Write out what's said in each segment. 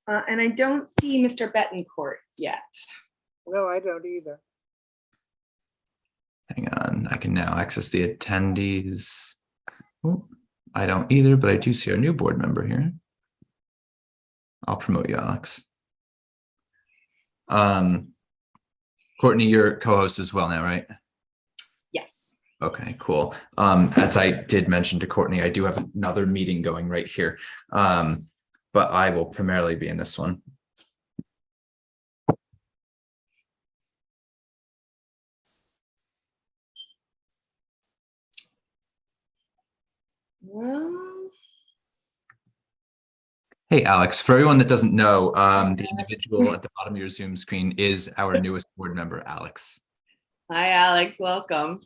And I don't see Mr. Betancourt yet. No, I don't either. Hang on, I can now access the attendees. Oh, I don't either, but I do see our new board member here. I'll promote you, Alex. Courtney, you're co-host as well now, right? Yes. Okay, cool. As I did mention to Courtney, I do have another meeting going right here, but I will primarily be in this one. Well, Hey, Alex, for everyone that doesn't know, the individual at the bottom of your Zoom screen is our newest board member, Alex. hi, Alex. Welcome.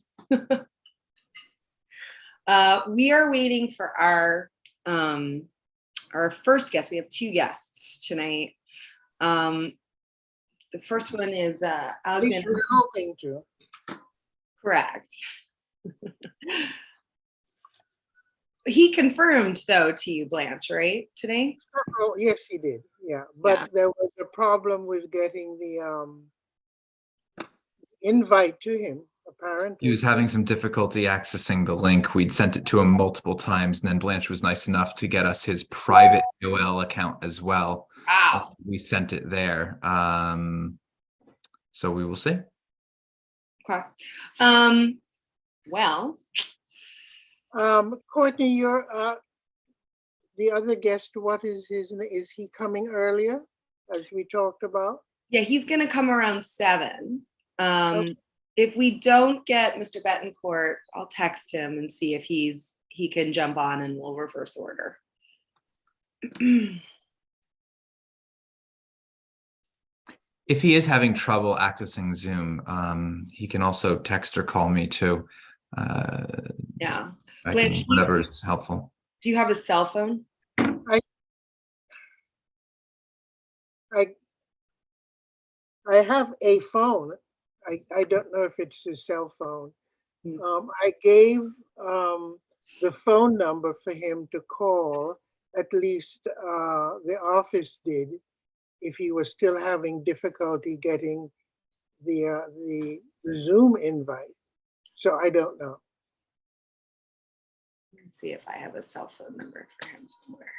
We are waiting for our first guest. We have two guests tonight. The first one is At least Alexander. we're hoping to. Correct. He confirmed, though, to you, Blanche, right, today? Oh, yes, he did. Yeah, but Yeah. there was a problem with getting the invite to him, apparently. He was having some difficulty accessing the link. We'd sent it to him multiple times, and then Blanche was nice enough to get us his private AOL account as well. Wow. We sent it there. So we will see. Okay. Well. Courtney, you're the other guest. What is his name? Is he coming earlier, as we talked about? Yeah, he's going to come around 7. Okay. If we don't get Mr. Betancourt, I'll text him and see if he can jump on, and we'll reverse order. If he is having trouble accessing Zoom, he can also text or call me too. Yeah. Blanche, whatever is helpful. Do you have a cell phone? I have a phone. I don't know if it's a cell phone. I gave the phone number for him to call. At least the office did, if he was still having difficulty getting the Zoom invite. So I don't know. Let's see if I have a cell phone number for him somewhere.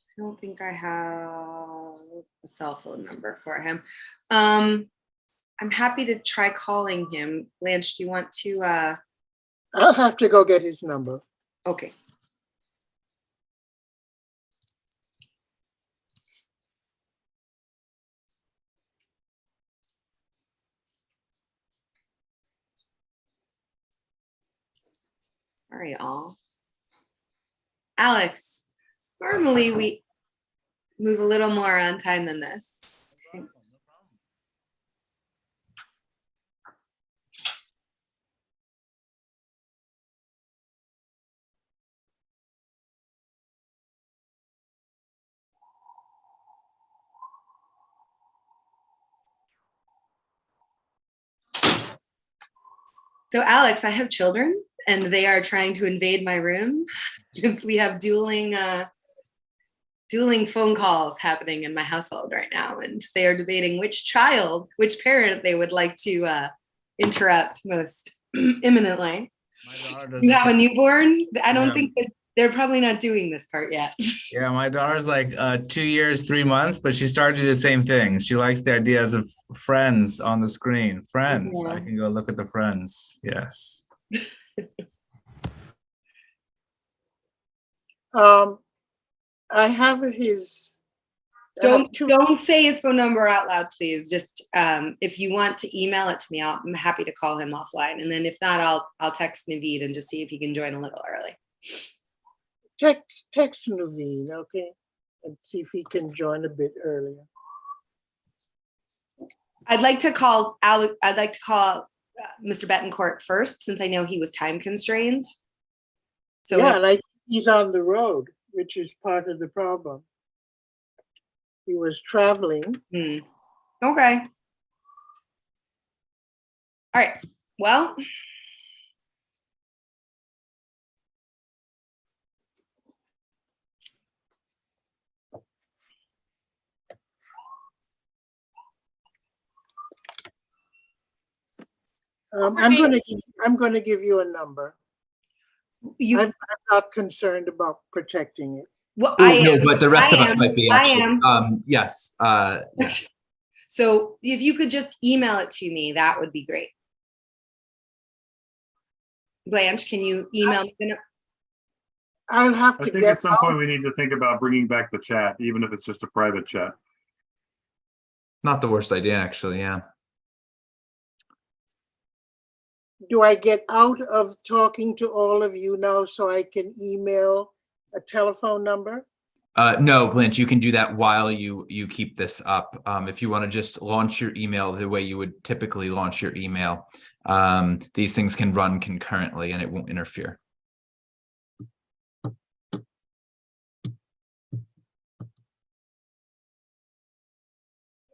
I don't think I have a cell phone number for him. I'm happy to try calling him. Blanche, do you want to? I'll have to go get his number. Okay. All right, all. Alex, normally we move a little more on time than this. Okay. So Alex, I have children and they are trying to invade my room since we have dueling phone calls happening in my household right now. And they are debating which parent they would like to interrupt most imminently. You have a newborn? I don't think that they're probably not doing this part yet. Yeah, my daughter's like 2 years, 3 months, but she started to do the same thing. She likes the ideas of friends on the screen. Friends, Yeah. I can go look at the friends. Yes. I have his. Don't say his phone number out loud, please. Just if you want to email it to me, I'm happy to call him offline. And then if not, I'll text Naveed and just see if he can join a little early. Text Naveed, okay, and see if he can join a bit earlier. I'd like to call Mr. Betancourt first, since I know he was time constrained. So Yeah, and I think he's on the road, which is part of the problem. He was traveling. Okay. All right. Well. I'm going to give you a number. I'm not concerned about protecting it. Well, No, but the rest of us might be actually. I am. Yes. Yeah. So if you could just email it to me, that would be great. Blanche, can you email me? I'll have to I think at some point we need to think about bringing back the chat, even if it's just a private chat. Not the worst idea, actually. Yeah. Do I get out of talking to all of you now so I can email a telephone number? No, Blanche, you can do that while you keep this up. If you want to just launch your email the way you would typically launch your email, these things can run concurrently and it won't interfere.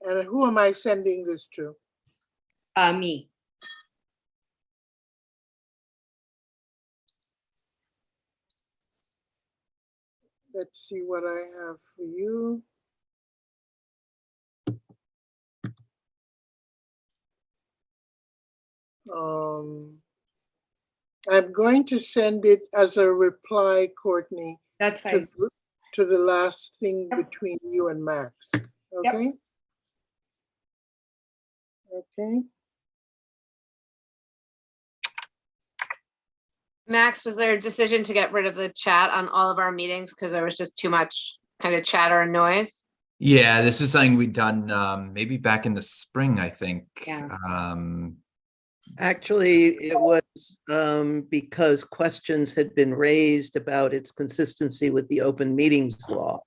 And who am I sending this to? Me. Let's see what I have for you. I'm going to send it as a reply, Courtney. That's fine. To the last thing between you and Max. Okay? Yep. Okay. Max, was there a decision to get rid of the chat on all of our meetings because there was just too much kind of chatter and noise? Yeah, this is something we'd done maybe back in the spring, I think. Yeah. Actually, it was because questions had been raised about its consistency with the open meetings law.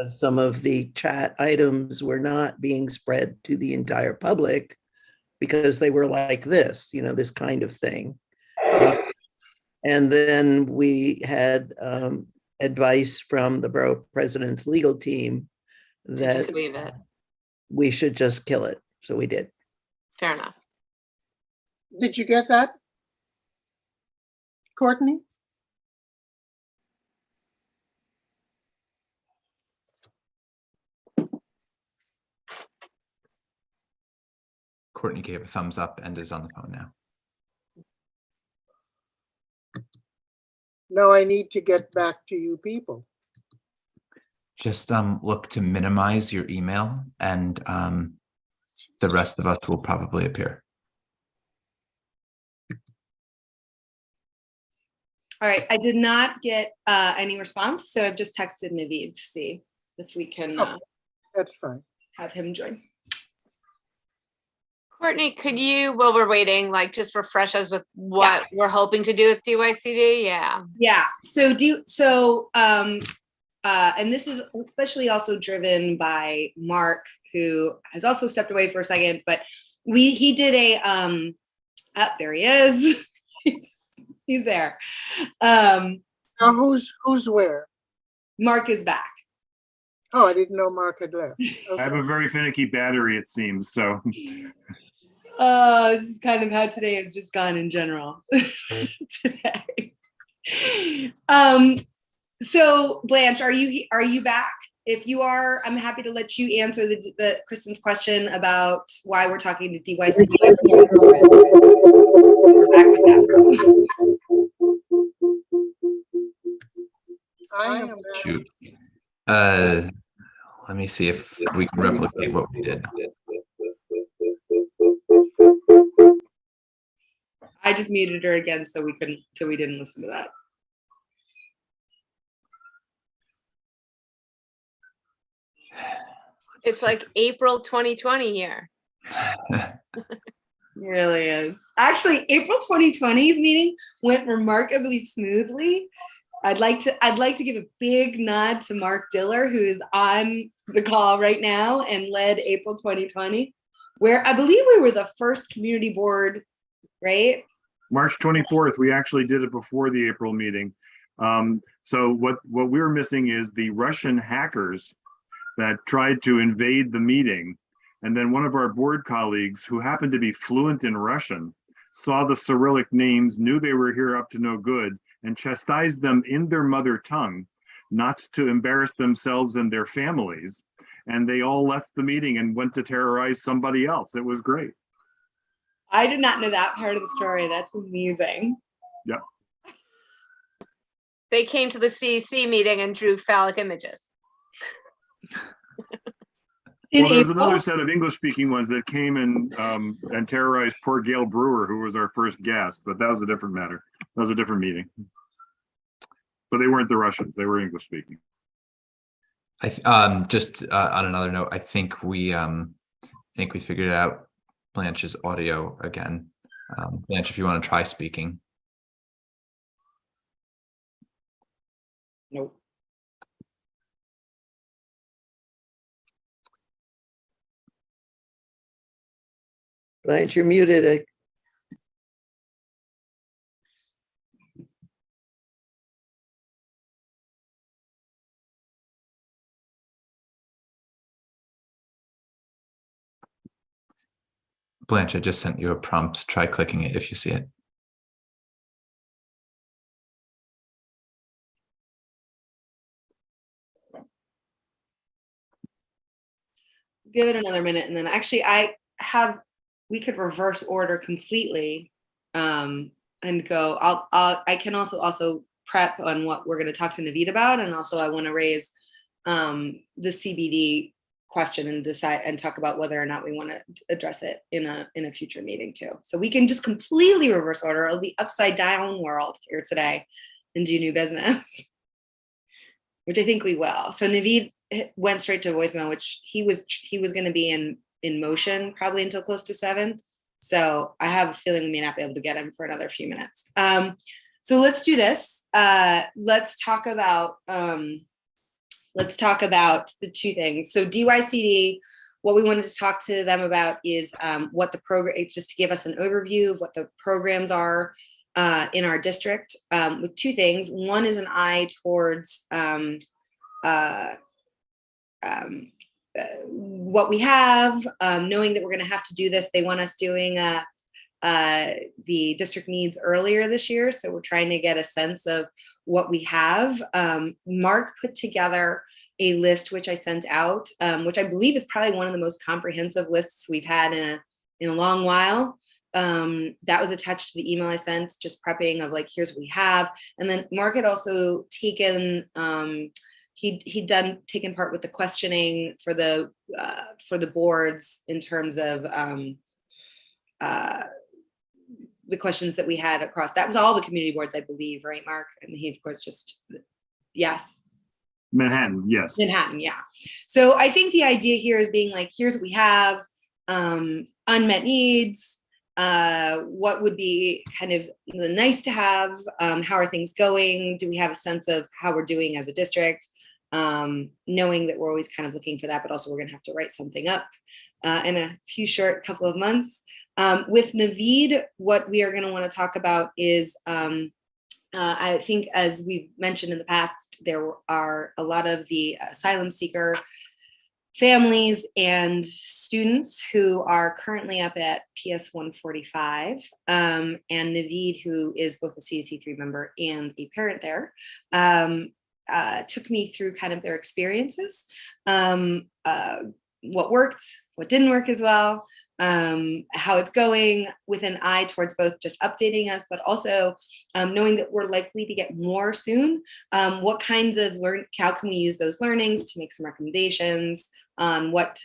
Some of the chat items were not being spread to the entire public because they were like this, this kind of thing. And then we had advice from the borough president's legal team that Leave it. we should just kill it. So we did. Fair enough. Did you get that, Courtney? Courtney gave a thumbs up and is on the phone now. No, I need to get back to you people. Just look to minimize your email and the rest of us will probably appear. All right. I did not get any response, so I've just texted Naveed to see if we can That's fine. have him join. Courtney, could you, while we're waiting, like just refresh us with what we're hoping to do with DYCD? Yeah. Yeah. And this is especially also driven by Mark, who has also stepped away for a second, but he did a there he is. He's there. Now who's where? Mark is back. Oh, I didn't know Mark had left. I have a very finicky battery, it seems, so. This is kind of how today has just gone in general today. So Blanche, are you back? If you are, I'm happy to let you answer the Kristen's question about why we're talking to DYCD. I am back. Shoot. Let me see if we can replicate what we did. I just muted her again so we didn't listen to that. It's like April 2020 here. It really is. Actually, April 2020's meeting went remarkably smoothly. I'd like to give a big nod to Mark Diller, who is on the call right now and led April 2020. where I believe we were the first community board, right? March 24th, we actually did it before the April meeting. So what we were missing is the Russian hackers that tried to invade the meeting. And then one of our board colleagues, who happened to be fluent in Russian, saw the Cyrillic names, knew they were here up to no good, and chastised them in their mother tongue, not to embarrass themselves and their families. And they all left the meeting and went to terrorize somebody else. It was great. I did not know that part of the story. That's amazing. Yeah. They came to the CEC meeting and drew phallic images. In Well, there was April? another set of English-speaking ones that came and terrorized poor Gail Brewer, who was our first guest, but that was a different matter. That was a different meeting. But they weren't the Russians; they were English-speaking. Just on another note, I think we figured out Blanche's audio again. Blanche, if you want to try speaking. Nope. Blanche, you're muted. Blanche, I just sent you a prompt. Try clicking it if you see it. Give it another minute, and then actually we could reverse order completely, and go. I can also prep on what we're going to talk to Naveed about, and also I want to raise the CBD question and decide and talk about whether or not we want to address it in a future meeting too. So we can just completely reverse order. It'll be upside down world here today and do new business, which I think we will. So Naveed went straight to voicemail, which he was going to be in motion probably until close to 7. So I have a feeling we may not be able to get him for another few minutes. So let's do this. Let's talk about the two things. So DYCD, what we wanted to talk to them about is what the program, it's just to give us an overview of what the programs are in our district, with two things. One is an eye towards what we have, knowing that we're going to have to do this. They want us doing the district needs earlier this year. So we're trying to get a sense of what we have. Mark put together a list, which I sent out, which I believe is probably one of the most comprehensive lists we've had in a long while. That was attached to the email I sent, just prepping of like, here's what we have. And then Mark had also taken, he'd taken part with the questioning for the boards in terms of the questions that we had across. That was all the community boards, I believe, right, Mark? And he, of course, just, yes. Manhattan, yes. Manhattan, yeah. So I think the idea here is being like, here's what we have, unmet needs, what would be kind of the nice to have, how are things going? Do we have a sense of how we're doing as a district? Knowing that we're always kind of looking for that, but also we're gonna have to write something up in a few short couple of months. With Naveed, what we are gonna wanna talk about is, I think as we've mentioned in the past, there are a lot of the asylum seeker families and students who are currently up at PS 145, and Naveed, who is both a CEC3 member and a parent there, took me through kind of their experiences, what worked, what didn't work as well, how it's going, with an eye towards both just updating us, but also knowing that we're likely to get more soon. What kinds of how can we use those learnings to make some recommendations on what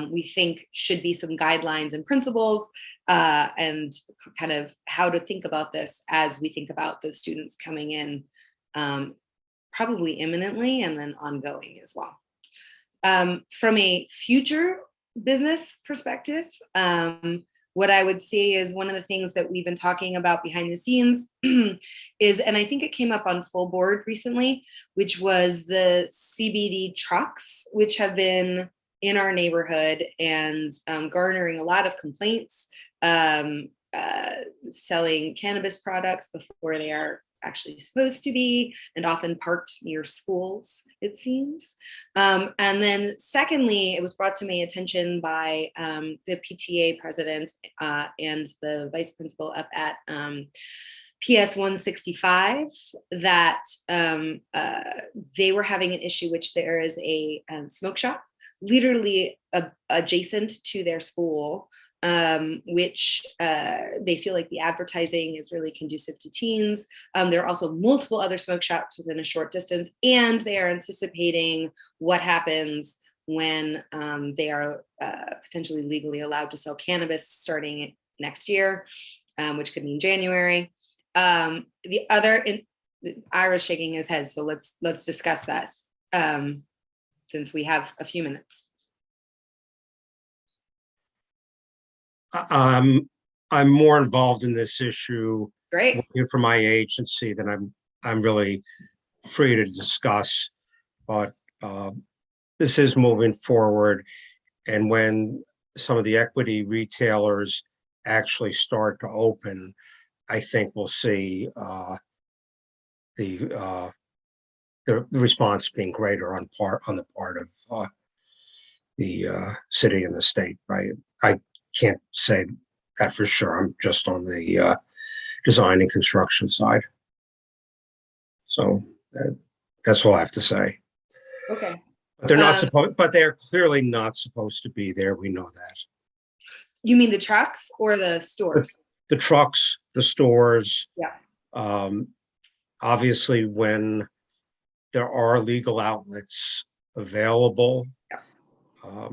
we think should be some guidelines and principles, and kind of how to think about this as we think about those students coming in, probably imminently and then ongoing as well. From a future business perspective, what I would say is one of the things that we've been talking about behind the scenes is, and I think it came up on full board recently, which was the CBD trucks, which have been in our neighborhood and garnering a lot of complaints, selling cannabis products before they are actually supposed to be, and often parked near schools, it seems. And then secondly, it was brought to my attention by the PTA president and the vice principal up at PS 165 that they were having an issue, which there is a smoke shop literally adjacent to their school, which they feel like the advertising is really conducive to teens. There are also multiple other smoke shops within a short distance, and they are anticipating what happens when they are potentially legally allowed to sell cannabis starting next year, which could mean January. The other, Ira's shaking his head, so let's discuss that since we have a few minutes. I'm more involved in this issue. Great. Working for my agency than I'm really free to discuss, but this is moving forward. And when some of the equity retailers actually start to open, I think we'll see the response being greater on the part of the city and the state. Right? I can't say that for sure. I'm just on the design and construction side. So that's all I have to say. Okay. But they're not supposed. But they're clearly not supposed to be there. We know that. You mean the trucks or the stores? The trucks, the stores. Yeah. Obviously, when there are legal outlets available, yeah.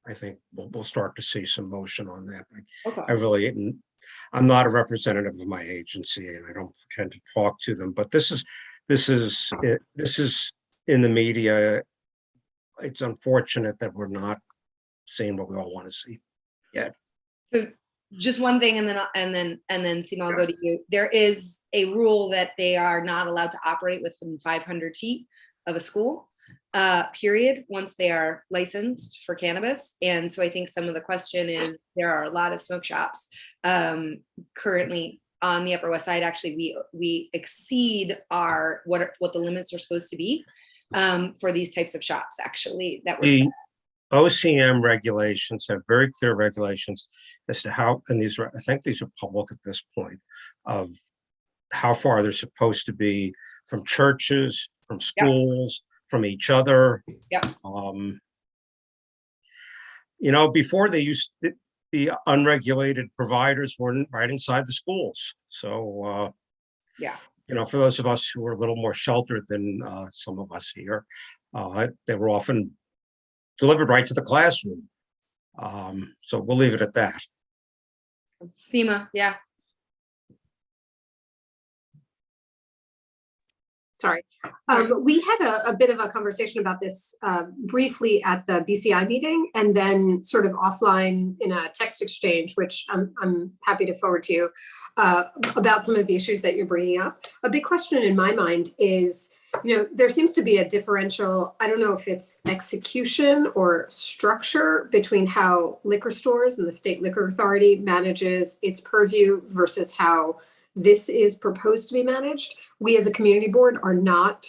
I think we'll start to see some motion on that. Okay. I'm not a representative of my agency, and I don't pretend to talk to them. But this is in the media. It's unfortunate that we're not seeing what we all want to see yet. So just one thing, and then Seema, I'll go to you. There is a rule that they are not allowed to operate within 500 feet of a school. Period, once they are licensed for cannabis. And so I think some of the question is, there are a lot of smoke shops currently on the Upper West Side. Actually, we exceed what the limits are supposed to be for these types of shops, actually, that we're OCM regulations have very clear regulations as to how, and I think these are public at this point, of how far they're supposed to be from churches, from schools, from each other. Yeah. Before they used to, the unregulated providers were right inside the schools. So, for those of us who were a little more sheltered than some of us here, they were often delivered right to the classroom. So we'll leave it at that. Seema, yeah. Sorry. We had a bit of a conversation about this briefly at the BCI meeting, and then sort of offline in a text exchange, which I'm happy to forward to you, about some of the issues that you're bringing up. A big question in my mind is, there seems to be a differential, I don't know if it's execution or structure, between how liquor stores and the State Liquor Authority manages its purview versus how this is proposed to be managed. We as a community board are not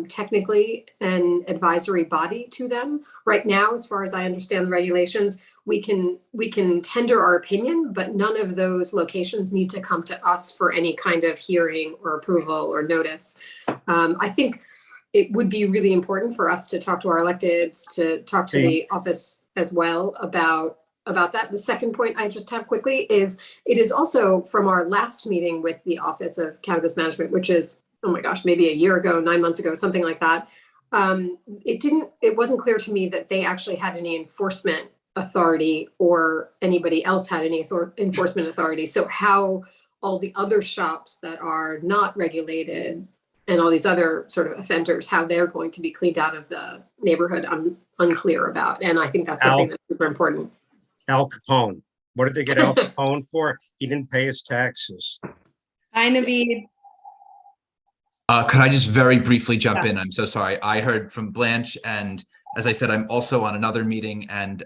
technically an advisory body to them. Right now, as far as I understand the regulations, we can tender our opinion, but none of those locations need to come to us for any kind of hearing or approval or notice. I think it would be really important for us to talk to our electeds, to talk to the office as well about that. The second point I just have quickly is, it is also from our last meeting with the Office of Cannabis Management, which is, oh my gosh, maybe a year ago, 9 months ago, something like that. It wasn't clear to me that they actually had any enforcement authority, or anybody else had any enforcement authority. So how all the other shops that are not regulated and all these other sort of offenders, how they're going to be cleaned out of the neighborhood, I'm unclear about. And I think that's something that's super important. Al Capone. What did they get Al Capone for? He didn't pay his taxes. Hi, Naveed. Could I just very briefly jump in? I'm so sorry. I heard from Blanche and as I said, I'm also on another meeting, and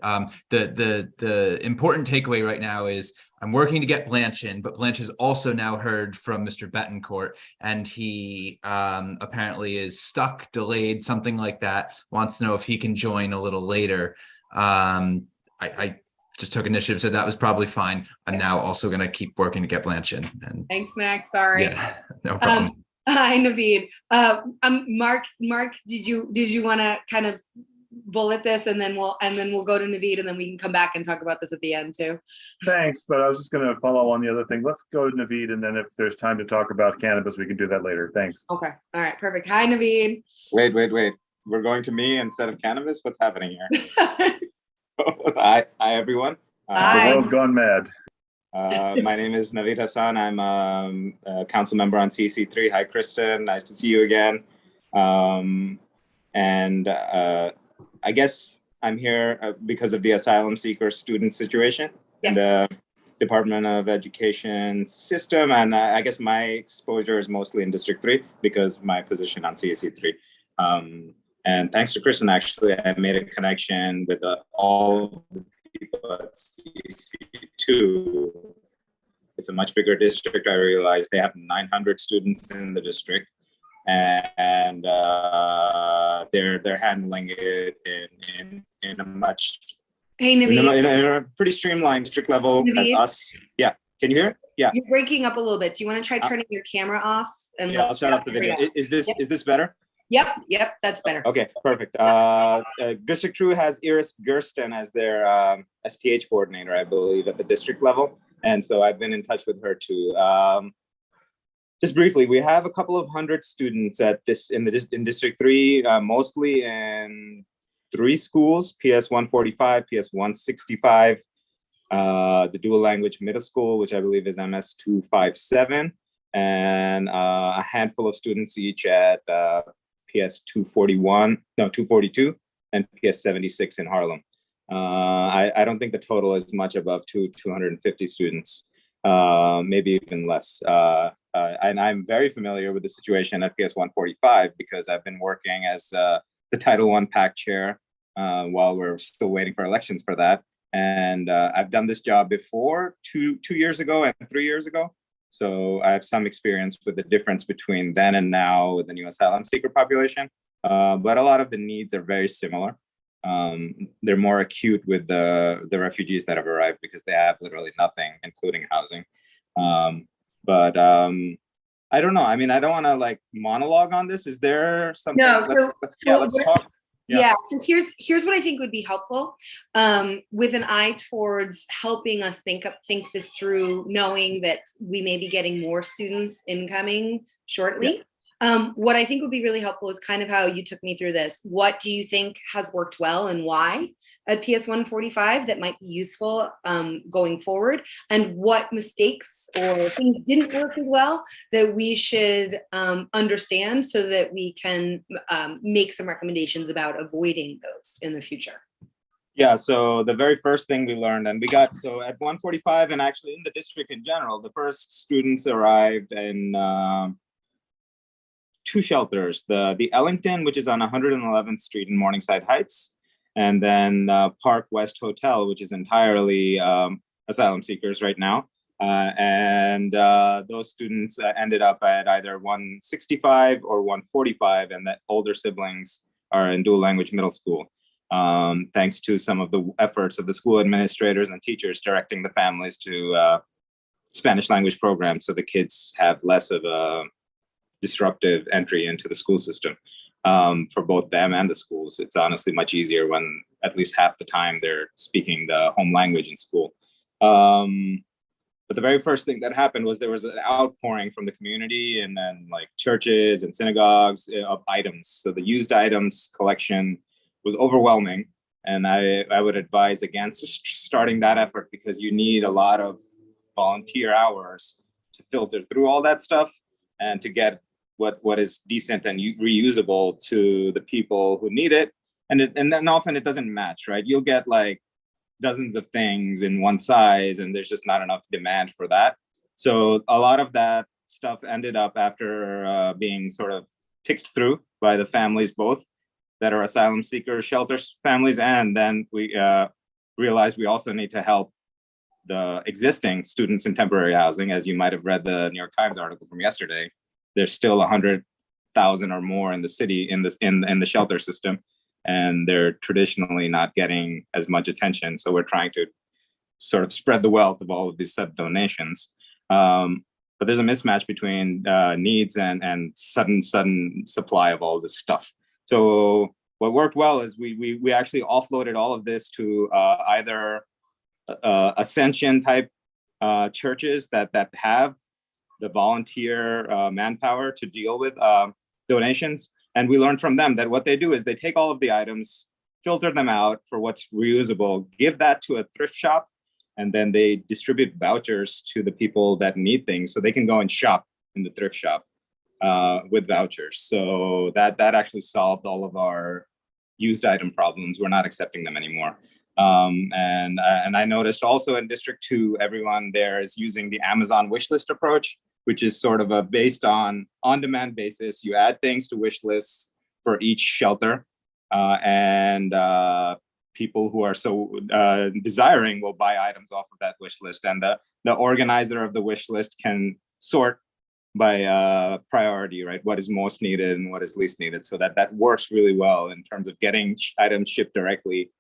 the important takeaway right now is I'm working to get Blanche in, but Blanche has also now heard from Mr. Betancourt, and he apparently is stuck, delayed, something like that, wants to know if he can join a little later. I just took initiative, so that was probably fine. I'm now also going to keep working to get Blanche in. And thanks, Max. Sorry. Yeah, no problem. Hi, Naveed. Mark, did you want to kind of bullet this, and then we'll go to Naveed, and then we can come back and talk about this at the end too. Thanks, but I was just going to follow on the other thing. Let's go to Naveed, and then if there's time to talk about cannabis, we can do that later. Thanks. Okay. All right. Perfect. Hi, Naveed. Wait. We're going to me instead of cannabis? What's happening here? Hi, everyone. Hi. The world's gone mad. My name is Naveed Hasan. I'm a council member on CC3. Hi, Kristen. Nice to see you again. I guess I'm here because of the Asylum-Seekers student situation in the Department of Education system. And I guess my exposure is mostly in District 3 because my position on CAC3. And thanks to Kristen, actually, I made a connection with all the people at CAC2. It's a much bigger district. I realized they have 900 students in the district, and they're handling it in a much in a pretty streamlined district level as us. Yeah, can you hear? Yeah, you're breaking up a little bit. Do you want to try turning your camera off? And yeah, I'll shut off the video. Is this better? Yep, that's better. Okay, perfect. District 2 has Iris Gersten as their STH coordinator, I believe, at the district level. And so I've been in touch with her too. Just briefly, we have a couple of hundred students in District 3, mostly in 3 schools: PS 145, PS 165, the dual language middle school, which I believe is MS 257, and a handful of students each at PS 242, and PS 76 in Harlem. I don't think the total is much above 250 students, maybe even less. And I'm very familiar with the situation at PS 145 because I've been working as the Title I PAC chair while we're still waiting for elections for that. And I've done this job before, two years ago and 3 years ago. So I have some experience with the difference between then and now with the new asylum seeker population. But a lot of the needs are very similar. They're more acute with the refugees that have arrived because they have literally nothing, including housing. But I don't know. I mean, I don't want to like monologue on this. Is there something? No, let's talk. Yeah. So here's what I think would be helpful, with an eye towards helping us think this through, knowing that we may be getting more students incoming shortly. Yeah. What I think would be really helpful is kind of how you took me through this. What do you think has worked well and why at PS 145 that might be useful going forward? And what mistakes or things didn't work as well that we should understand so that we can make some recommendations about avoiding those in the future? Yeah, so the very first thing we learned, and so at 145 and actually in the district in general, the first students arrived in 2 shelters, the Ellington, which is on 111th Street in Morningside Heights, and then Park West Hotel, which is entirely asylum seekers right now. And those students ended up at either 165 or 145, and that older siblings are in dual language middle school, thanks to some of the efforts of the school administrators and teachers directing the families to Spanish language programs so the kids have less of a disruptive entry into the school system. For both them and the schools, it's honestly much easier when at least half the time they're speaking the home language in school. But the very first thing that happened was there was an outpouring from the community and then like churches and synagogues of items. So the used items collection was overwhelming. And I would advise against starting that effort because you need a lot of volunteer hours to filter through all that stuff and to get what is decent and reusable to the people who need it. And then often it doesn't match, right? You'll get like dozens of things in one size and there's just not enough demand for that. So a lot of that stuff ended up after being sort of picked through by the families both. that are asylum seekers, shelter families, and then we realized we also need to help the existing students in temporary housing. As you might have read the New York Times article from yesterday, there's still 100,000 or more in the city in the shelter system, and they're traditionally not getting as much attention. So we're trying to sort of spread the wealth of all of these sub donations. But there's a mismatch between needs and sudden supply of all this stuff. So what worked well is we actually offloaded all of this to either Ascension type churches that have the volunteer manpower to deal with donations. And we learned from them that what they do is they take all of the items, filter them out for what's reusable, give that to a thrift shop, and then they distribute vouchers to the people that need things so they can go and shop in the thrift shop with vouchers. So that actually solved all of our used item problems. We're not accepting them anymore. And I noticed also in District 2, everyone there is using the Amazon wish list approach, which is sort of a based on-demand basis. You add things to wish lists for each shelter, and people who are so desiring will buy items off of that wish list. And the organizer of the wish list can sort by priority, right? What is most needed and what is least needed. So that works really well in terms of getting items shipped directly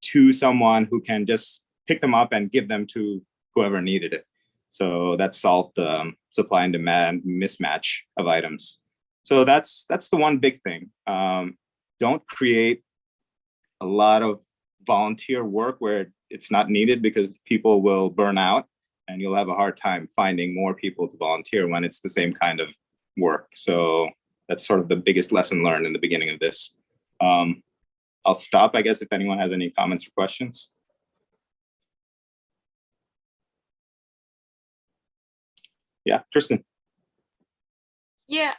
to someone who can just pick them up and give them to whoever needed it. So that solved the supply and demand mismatch of items. So that's the one big thing. Don't create a lot of volunteer work where it's not needed, because people will burn out and you'll have a hard time finding more people to volunteer when it's the same kind of work. So that's sort of the biggest lesson learned in the beginning of this. I'll stop, I guess, if anyone has any comments or questions. Yeah, Kristen. Yeah,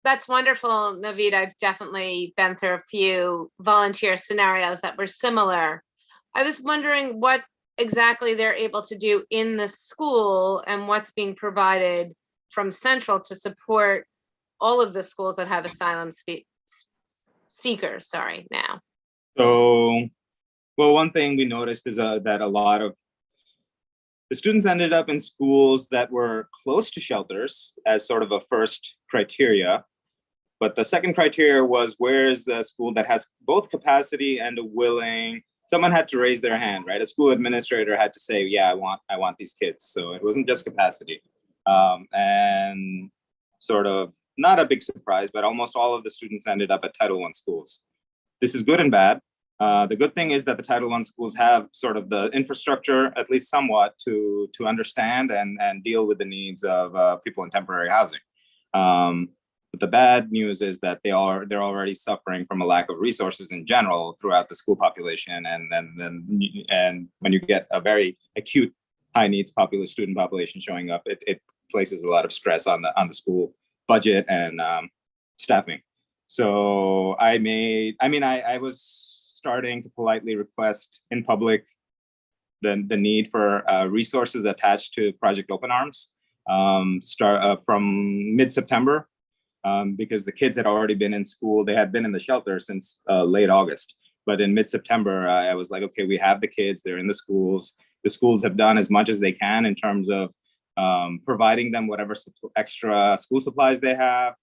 that's wonderful, Naveed. I've definitely been through a few volunteer scenarios that were similar. I was wondering what exactly they're able to do in the school and what's being provided from Central to support all of the schools that have seekers, now. So, well, one thing we noticed is that a lot of the students ended up in schools that were close to shelters as sort of a first criteria. But the second criteria was, where is the school that has both capacity and a willing, someone had to raise their hand, right? A school administrator had to say, yeah, I want these kids. So it wasn't just capacity. And sort of, not a big surprise, but almost all of the students ended up at Title I schools. This is good and bad. The good thing is that the Title I schools have sort of the infrastructure, at least somewhat, to understand and deal with the needs of people in temporary housing. But the bad news is that they're already suffering from a lack of resources in general throughout the school population, and when you get a very acute high needs student population showing up, it places a lot of stress on the school budget and staffing. So I was starting to politely request in public the need for resources attached to Project Open Arms from mid-September. Because the kids had already been in school. They had been in the shelter since late August. But in mid-September, I was like, okay, we have the kids, they're in the schools. The schools have done as much as they can in terms of providing them whatever extra school supplies they have.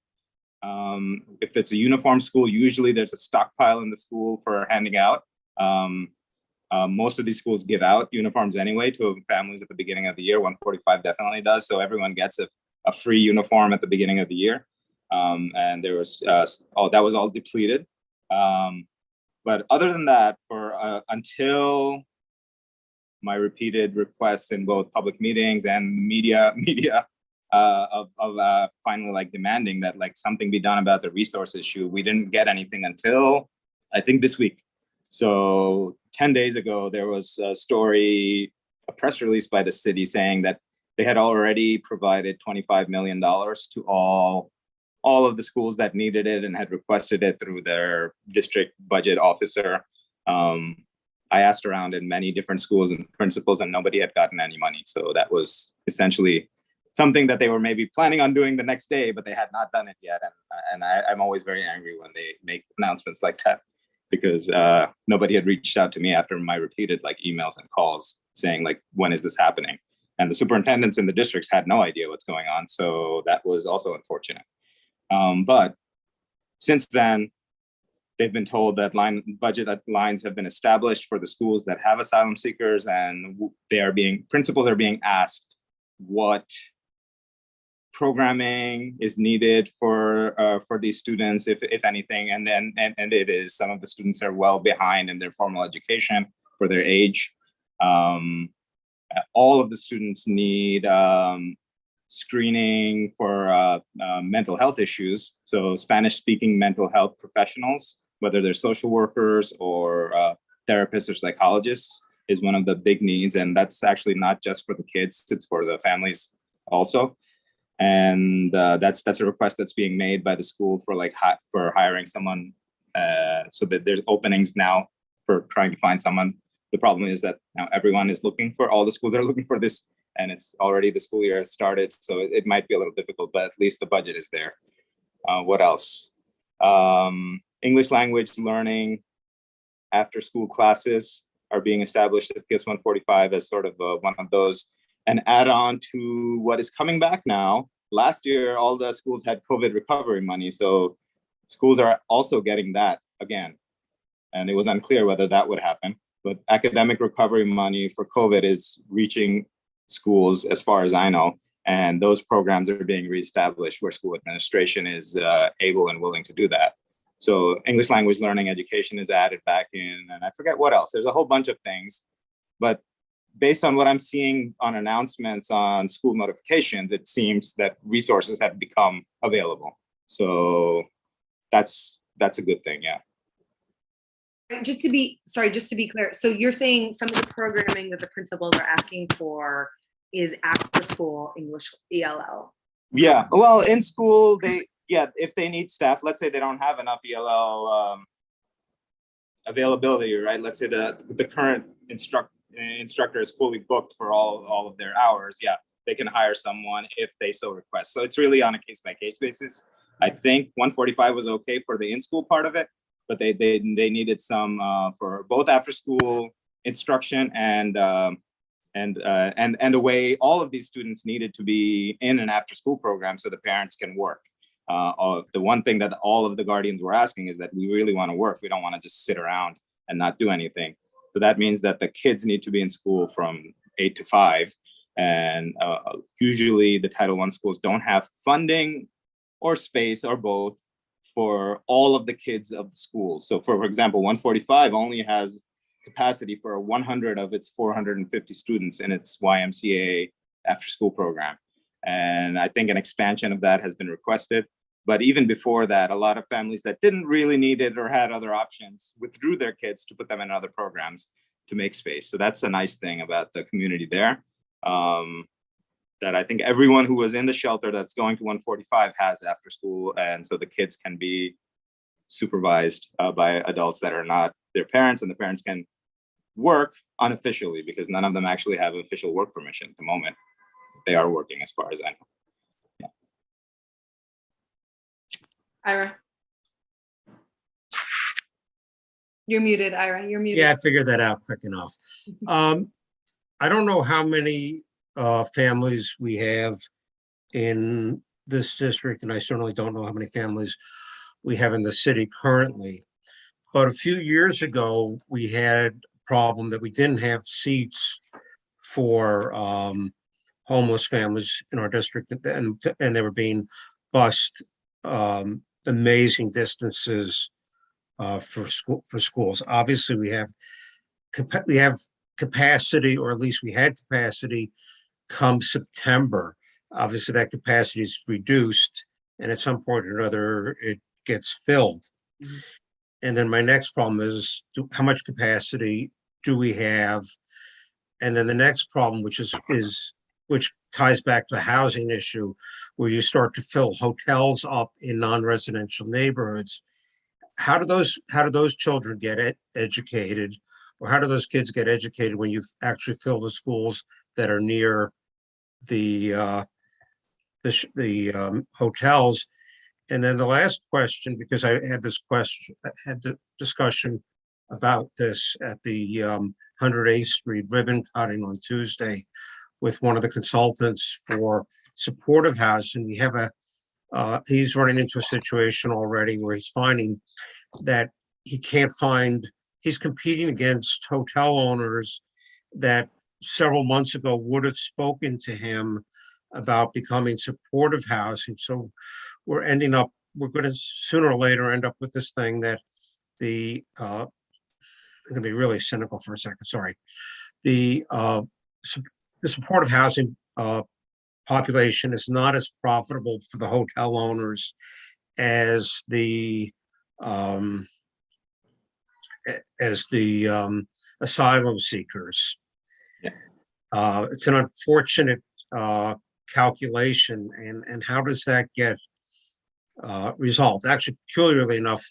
If it's a uniform school, usually there's a stockpile in the school for handing out. Most of these schools give out uniforms anyway to families at the beginning of the year. 145 definitely does. So everyone gets a free uniform at the beginning of the year. And there was that was all depleted. But other than that, for until my repeated requests in both public meetings and media of finally like demanding that like something be done about the resource issue, we didn't get anything until I think this week. So 10 days ago, there was a press release by the city saying that they had already provided $25 million to all of the schools that needed it and had requested it through their district budget officer. I asked around in many different schools and principals, and nobody had gotten any money. So that was essentially something that they were maybe planning on doing the next day, but they had not done it yet. And I'm always very angry when they make announcements like that, because nobody had reached out to me after my repeated like emails and calls saying like, when is this happening? And the superintendents in the districts had no idea what's going on. So that was also unfortunate. But since then, they've been told that budget lines have been established for the schools that have asylum seekers, and principals are being asked what programming is needed for these students, if anything. And it is, some of the students are well behind in their formal education for their age. All of the students need screening for mental health issues. So Spanish-speaking mental health professionals, whether they're social workers or therapists or psychologists, is one of the big needs. And that's actually not just for the kids, it's for the families also. And that's a request that's being made by the school for for hiring someone, so that there's openings now for trying to find someone. The problem is that now everyone is looking for, all the schools are looking for this, and it's already, the school year has started, so it might be a little difficult, but at least the budget is there. What else? English language learning after school classes are being established at PS 145 as sort of one of those. And add on to what is coming back now. Last year, all the schools had COVID recovery money, so schools are also getting that again. And it was unclear whether that would happen. But academic recovery money for COVID is reaching schools, as far as I know, and those programs are being reestablished where school administration is able and willing to do that. So English language learning education is added back in, and I forget what else. There's a whole bunch of things, but based on what I'm seeing on announcements on school notifications, it seems that resources have become available. So that's a good thing, yeah. Just to be clear, so you're saying some of the programming that the principals are asking for is after school English ELL? Yeah, well, in school, if they need staff, let's say they don't have enough ELL availability, right? Let's say the current instructor is fully booked for all of their hours. Yeah, they can hire someone if they so request. So it's really on a case-by-case basis. I think 145 was okay for the in-school part of it, but they needed some for both after-school instruction and a way all of these students needed to be in an after-school program so the parents can work. The one thing that all of the guardians were asking is that we really want to work. We don't want to just sit around and not do anything. So that means that the kids need to be in school from 8 to 5. And usually the Title I schools don't have funding or space or both for all of the kids of the school. So for example, 145 only has capacity for 100 of its 450 students in its YMCA after school program. And I think an expansion of that has been requested. But even before that, a lot of families that didn't really need it or had other options withdrew their kids to put them in other programs to make space. So that's a nice thing about the community there. That I think everyone who was in the shelter that's going to 145 has after school. And so the kids can be supervised by adults that are not their parents, and the parents can work unofficially because none of them actually have official work permission at the moment. They are working as far as I know. Ira. You're muted, Ira. You're muted. Yeah, I figured that out quick enough. I don't know how many families we have in this district, and I certainly don't know how many families we have in the city currently. But a few years ago, we had a problem that we didn't have seats for homeless families in our district, and they were being bused amazing distances for schools. Obviously, we have capacity, or at least we had capacity come September. Obviously, that capacity is reduced, and at some point or another, it gets filled. Mm-hmm. And then my next problem is how much capacity do we have? And then the next problem, which ties back to the housing issue, where you start to fill hotels up in non-residential neighborhoods. How do those children get educated, or how do those kids get educated when you actually fill the schools that are near the the hotels. And then the last question, because I had the discussion about this at the 108th Street ribbon cutting on Tuesday with one of the consultants for supportive housing. We have he's running into a situation already where he's finding that he's competing against hotel owners that several months ago would have spoken to him about becoming supportive housing. So we're going to sooner or later end up with this thing that I'm going to be really cynical for a second, sorry. The supportive housing population is not as profitable for the hotel owners as the asylum seekers. Yeah. It's an unfortunate calculation, and how does that get resolved? Actually, peculiarly enough,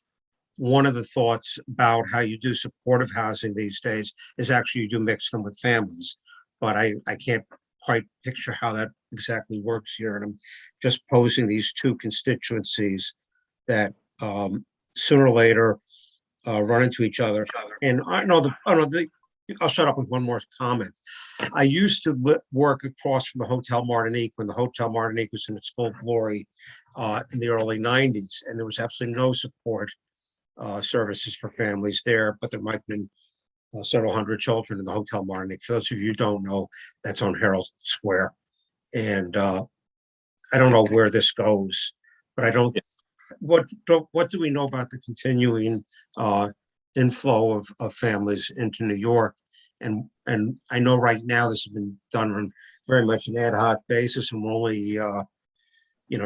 one of the thoughts about how you do supportive housing these days is actually you do mix them with families, but I can't quite picture how that exactly works here. And I'm just posing these two constituencies that sooner or later run into each other. And I'll shut up with one more comment. I used to work across from the Hotel Martinique when the Hotel Martinique was in its full glory in the early 90s, and there was absolutely no support services for families there, but there might have been several hundred children in the Hotel Martinique. For those of you who don't know, that's on Herald Square. And I don't know where this goes, but I don't, what do we know about the continuing inflow of families into New York? And I know right now this has been done on very much an ad hoc basis, and we're only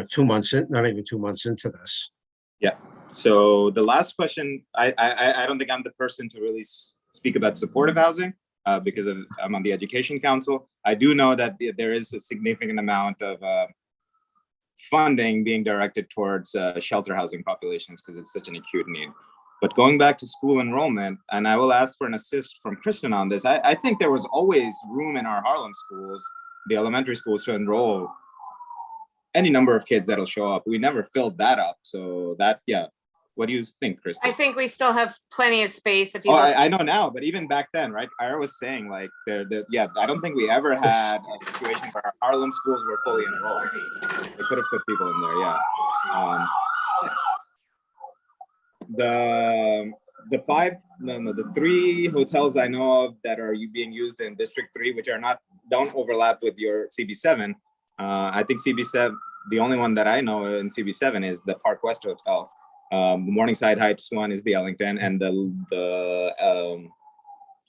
2 months in, not even 2 months into this. Yeah. So the last question, I don't think I'm the person to really speak about supportive housing because I'm on the Education Council. I do know that there is a significant amount of funding being directed towards shelter housing populations because it's such an acute need. But going back to school enrollment, and I will ask for an assist from Kristen on this, I think there was always room in our Harlem schools, the elementary schools, to enroll any number of kids that'll show up. We never filled that up. So that, yeah. What do you think, Kristen? I think we still have plenty of space. If you I know now, but even back then, right? Ira was saying like, I don't think we ever had a situation where our Harlem schools were fully enrolled. They could have put people in there, yeah. The three hotels I know of that are being used in District 3, which don't overlap with your CB7. I think CB7, the only one that I know in CB7 is the Park West Hotel. The Morningside Heights one is the Ellington, and the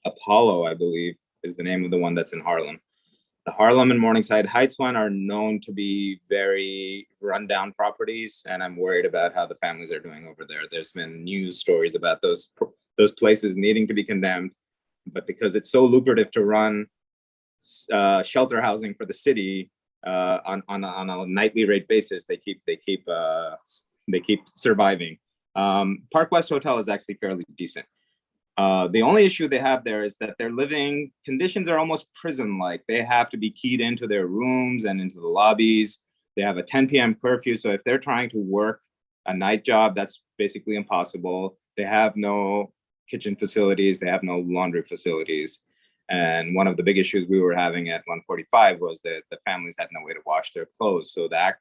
Apollo, I believe, is the name of the one that's in Harlem. The Harlem and Morningside Heights one are known to be very rundown properties, and I'm worried about how the families are doing over there. There's been news stories about those places needing to be condemned, but because it's so lucrative to run shelter housing for the city on a nightly rate basis, they keep surviving. Park West Hotel is actually fairly decent. The only issue they have there is that their living conditions are almost prison-like. They have to be keyed into their rooms and into the lobbies. They have a 10 p.m. curfew, so if they're trying to work a night job, that's basically impossible. They have no kitchen facilities. They have no laundry facilities. And one of the big issues we were having at 145 was that the families had no way to wash their clothes. So the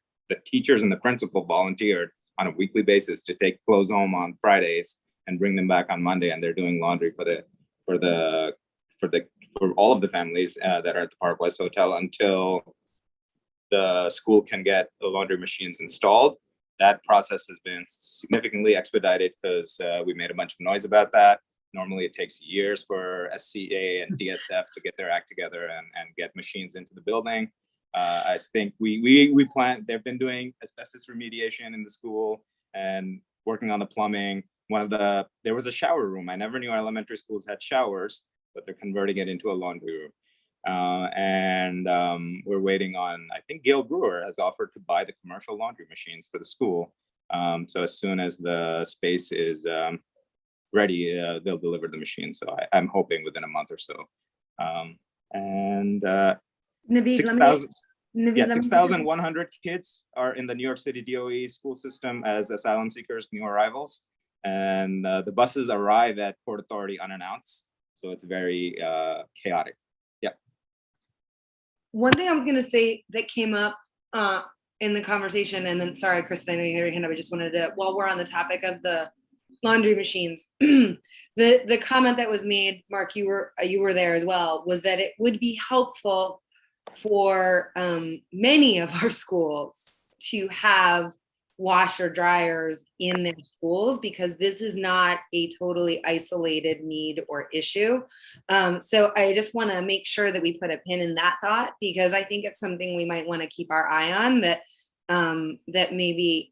teachers and the principal volunteered on a weekly basis to take clothes home on Fridays and bring them back on Monday, and they're doing laundry for all of the families that are at the Park West Hotel until the school can get the laundry machines installed. That process has been significantly expedited because we made a bunch of noise about that. Normally it takes years for SCA and DSF to get their act together and get machines into the building. I think we plan, they've been doing asbestos remediation in the school and working on the plumbing. There was a shower room. I never knew our elementary schools had showers, but they're converting it into a laundry room. We're waiting on, I think Gail Brewer has offered to buy the commercial laundry machines for the school. So as soon as the space is ready, they'll deliver the machine. So I'm hoping within a month or so. Naveed, Yeah, 6,100 kids are in the New York City DOE school system as asylum seekers, new arrivals. And the buses arrive at Port Authority unannounced. So it's very chaotic. Yeah. One thing I was going to say that came up in the conversation, and then sorry, Kristen, I know you had your hand up. I just wanted to, while we're on the topic of the laundry machines, the comment that was made, Mark, you were there as well, was that it would be helpful for many of our schools to have washer dryers in their schools, because this is not a totally isolated need or issue. So I just want to make sure that we put a pin in that thought, because I think it's something we might want to keep our eye on, that that may be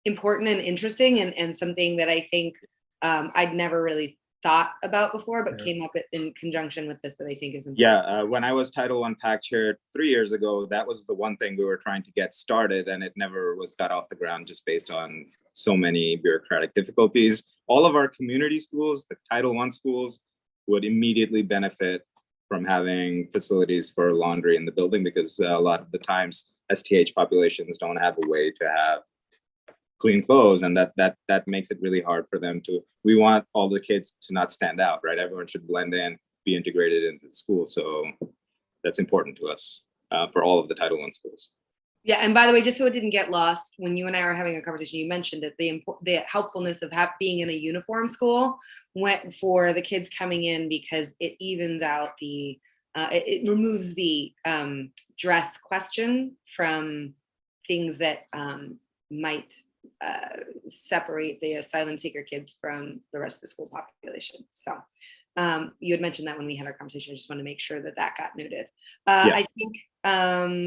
important and interesting, and something that I think I'd never really thought about before, but came up in conjunction with this that I think is important. Yeah, when I was Title I PAC chair 3 years ago, that was the one thing we were trying to get started, and it never was got off the ground just based on so many bureaucratic difficulties. All of our community schools, the Title I schools, would immediately benefit from having facilities for laundry in the building, because a lot of the times STH populations don't have a way to have clean clothes, and that makes it really hard for them to. We want all the kids to not stand out, right? Everyone should blend in, be integrated into the school. So that's important to us for all of the Title I schools. Yeah, and by the way, just so it didn't get lost, when you and I were having a conversation, you mentioned it, the helpfulness of being in a uniform school went for the kids coming in, because it evens out the, it removes the dress question from things that might separate the asylum seeker kids from the rest of the school population. So you had mentioned that when we had our conversation. I just want to make sure that that got noted. Yeah. I think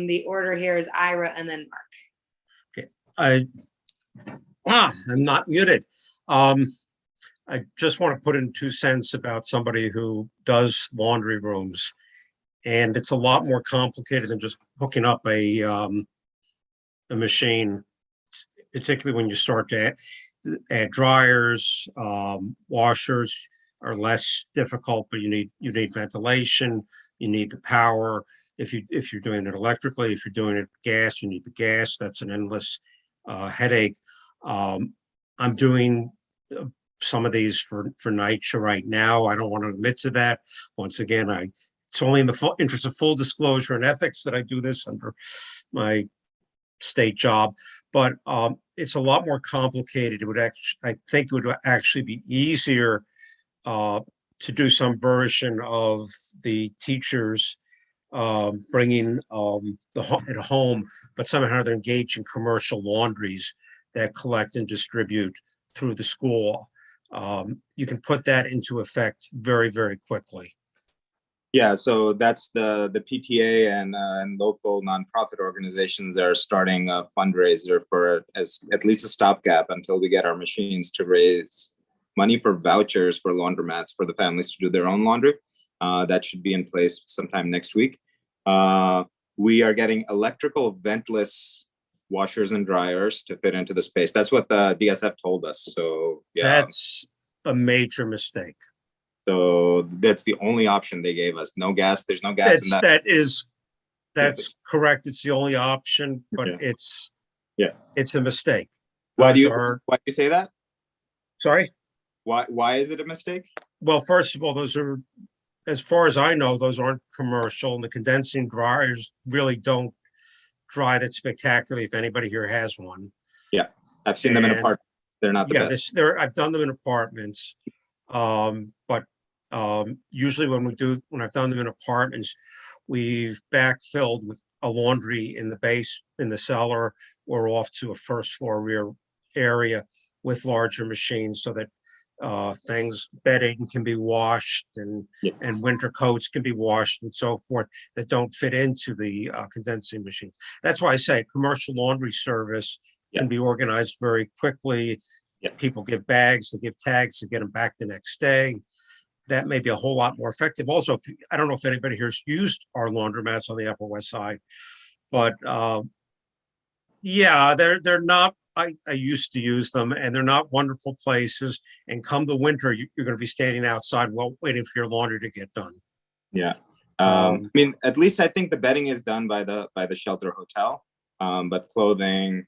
the order here is Ira and then Mark. Okay. I'm not muted. I just want to put in 2 cents about somebody who does laundry rooms, and it's a lot more complicated than just hooking up a machine, particularly when you start to add dryers. Washers are less difficult, but you need ventilation, you need the power. If you're doing it electrically, if you're doing it gas, you need the gas. That's an endless headache. I'm doing some of these for NYCHA right now. I don't want to admit to that. Once again, it's only in the interest of full disclosure and ethics that I do this under my state job, but it's a lot more complicated. It would actually, I think it would actually be easier to do some version of the teachers bringing at home, but somehow they're engaged in commercial laundries that collect and distribute through the school. You can put that into effect very, very quickly. Yeah, so that's the PTA and local nonprofit organizations are starting a fundraiser for at least a stopgap until we get our machines to raise money for vouchers for laundromats for the families to do their own laundry. That should be in place sometime next week. We are getting electrical ventless washers and dryers to fit into the space. That's what the DSF told us. So yeah, that's a major mistake. So that's the only option they gave us. No gas. There's no gas in that. That's correct. It's the only option, but it's a mistake. Why do you say that? Sorry? Why is it a mistake? Well, first of all, those are, as far as I know, those aren't commercial, and the condensing dryers really don't dry that spectacularly if anybody here has one. Yeah, I've seen them in apartments. They're not the best. I've done them in apartments, but usually when I've done them in apartments, we've backfilled with a laundry in the base, in the cellar, or off to a first floor rear area with larger machines, so that bedding can be washed and winter coats can be washed and so forth, that don't fit into the condensing machines. That's why I say commercial laundry service can be organized very quickly. People give bags, they give tags to get them back the next day. That may be a whole lot more effective. Also, I don't know if anybody here's used our laundromats on the Upper West Side, but they're not. I used to use them, and they're not wonderful places. And come the winter, you're going to be standing outside waiting for your laundry to get done. Yeah. I mean, at least I think the bedding is done by the shelter hotel, but clothing,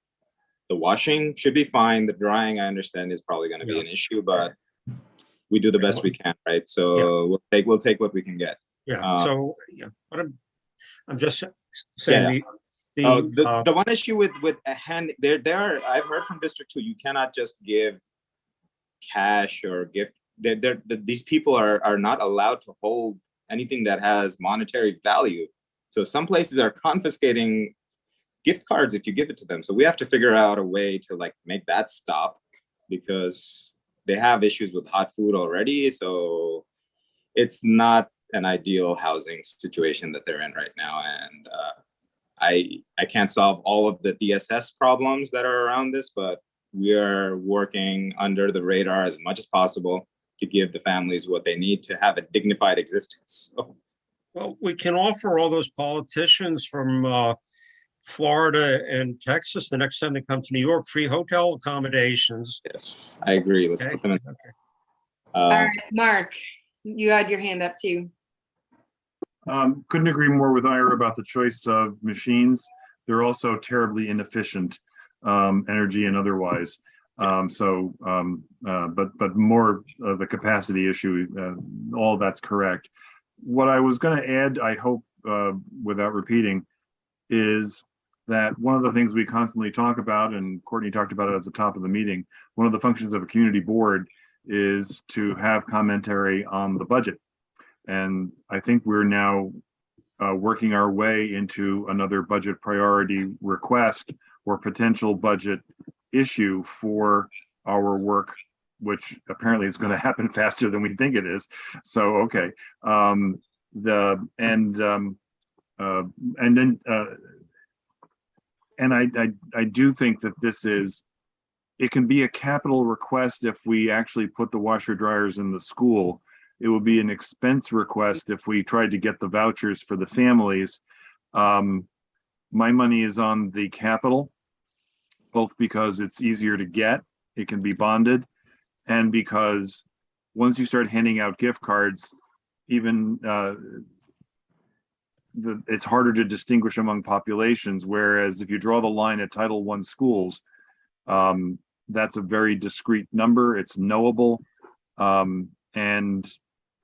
the washing should be fine. The drying, I understand, is probably going to be an issue, but we do the best we can, right? So we'll take what we can get. But I'm just saying the one issue with a hand there are, I've heard from District 2, you cannot just give cash or gift. These people are not allowed to hold anything that has monetary value. So some places are confiscating gift cards if you give it to them. So we have to figure out a way to like make that stop, because they have issues with hot food already. So it's not an ideal housing situation that they're in right now. And I can't solve all of the DSS problems that are around this, but we are working under the radar as much as possible to give the families what they need to have a dignified existence. So, well, we can offer all those politicians from Florida and Texas the next time they come to New York free hotel accommodations. Yes, I agree. Let's put them in. All right, Mark, you had your hand up too. Couldn't agree more with Ira about the choice of machines. They're also terribly inefficient, energy and otherwise. But more of the capacity issue, all that's correct. What I was going to add, I hope, without repeating, is that one of the things we constantly talk about, and Courtney talked about it at the top of the meeting, one of the functions of a community board is to have commentary on the budget. And I think we're now working our way into another budget priority request or potential budget issue for our work, which apparently is going to happen faster than we think it is. So, okay. I do think that it can be a capital request if we actually put the washer dryers in the school. It would be an expense request if we tried to get the vouchers for the families. My money is on the capital, both because it's easier to get, it can be bonded, and because once you start handing out gift cards, even it's harder to distinguish among populations. Whereas if you draw the line at Title I schools, that's a very discrete number. It's knowable, and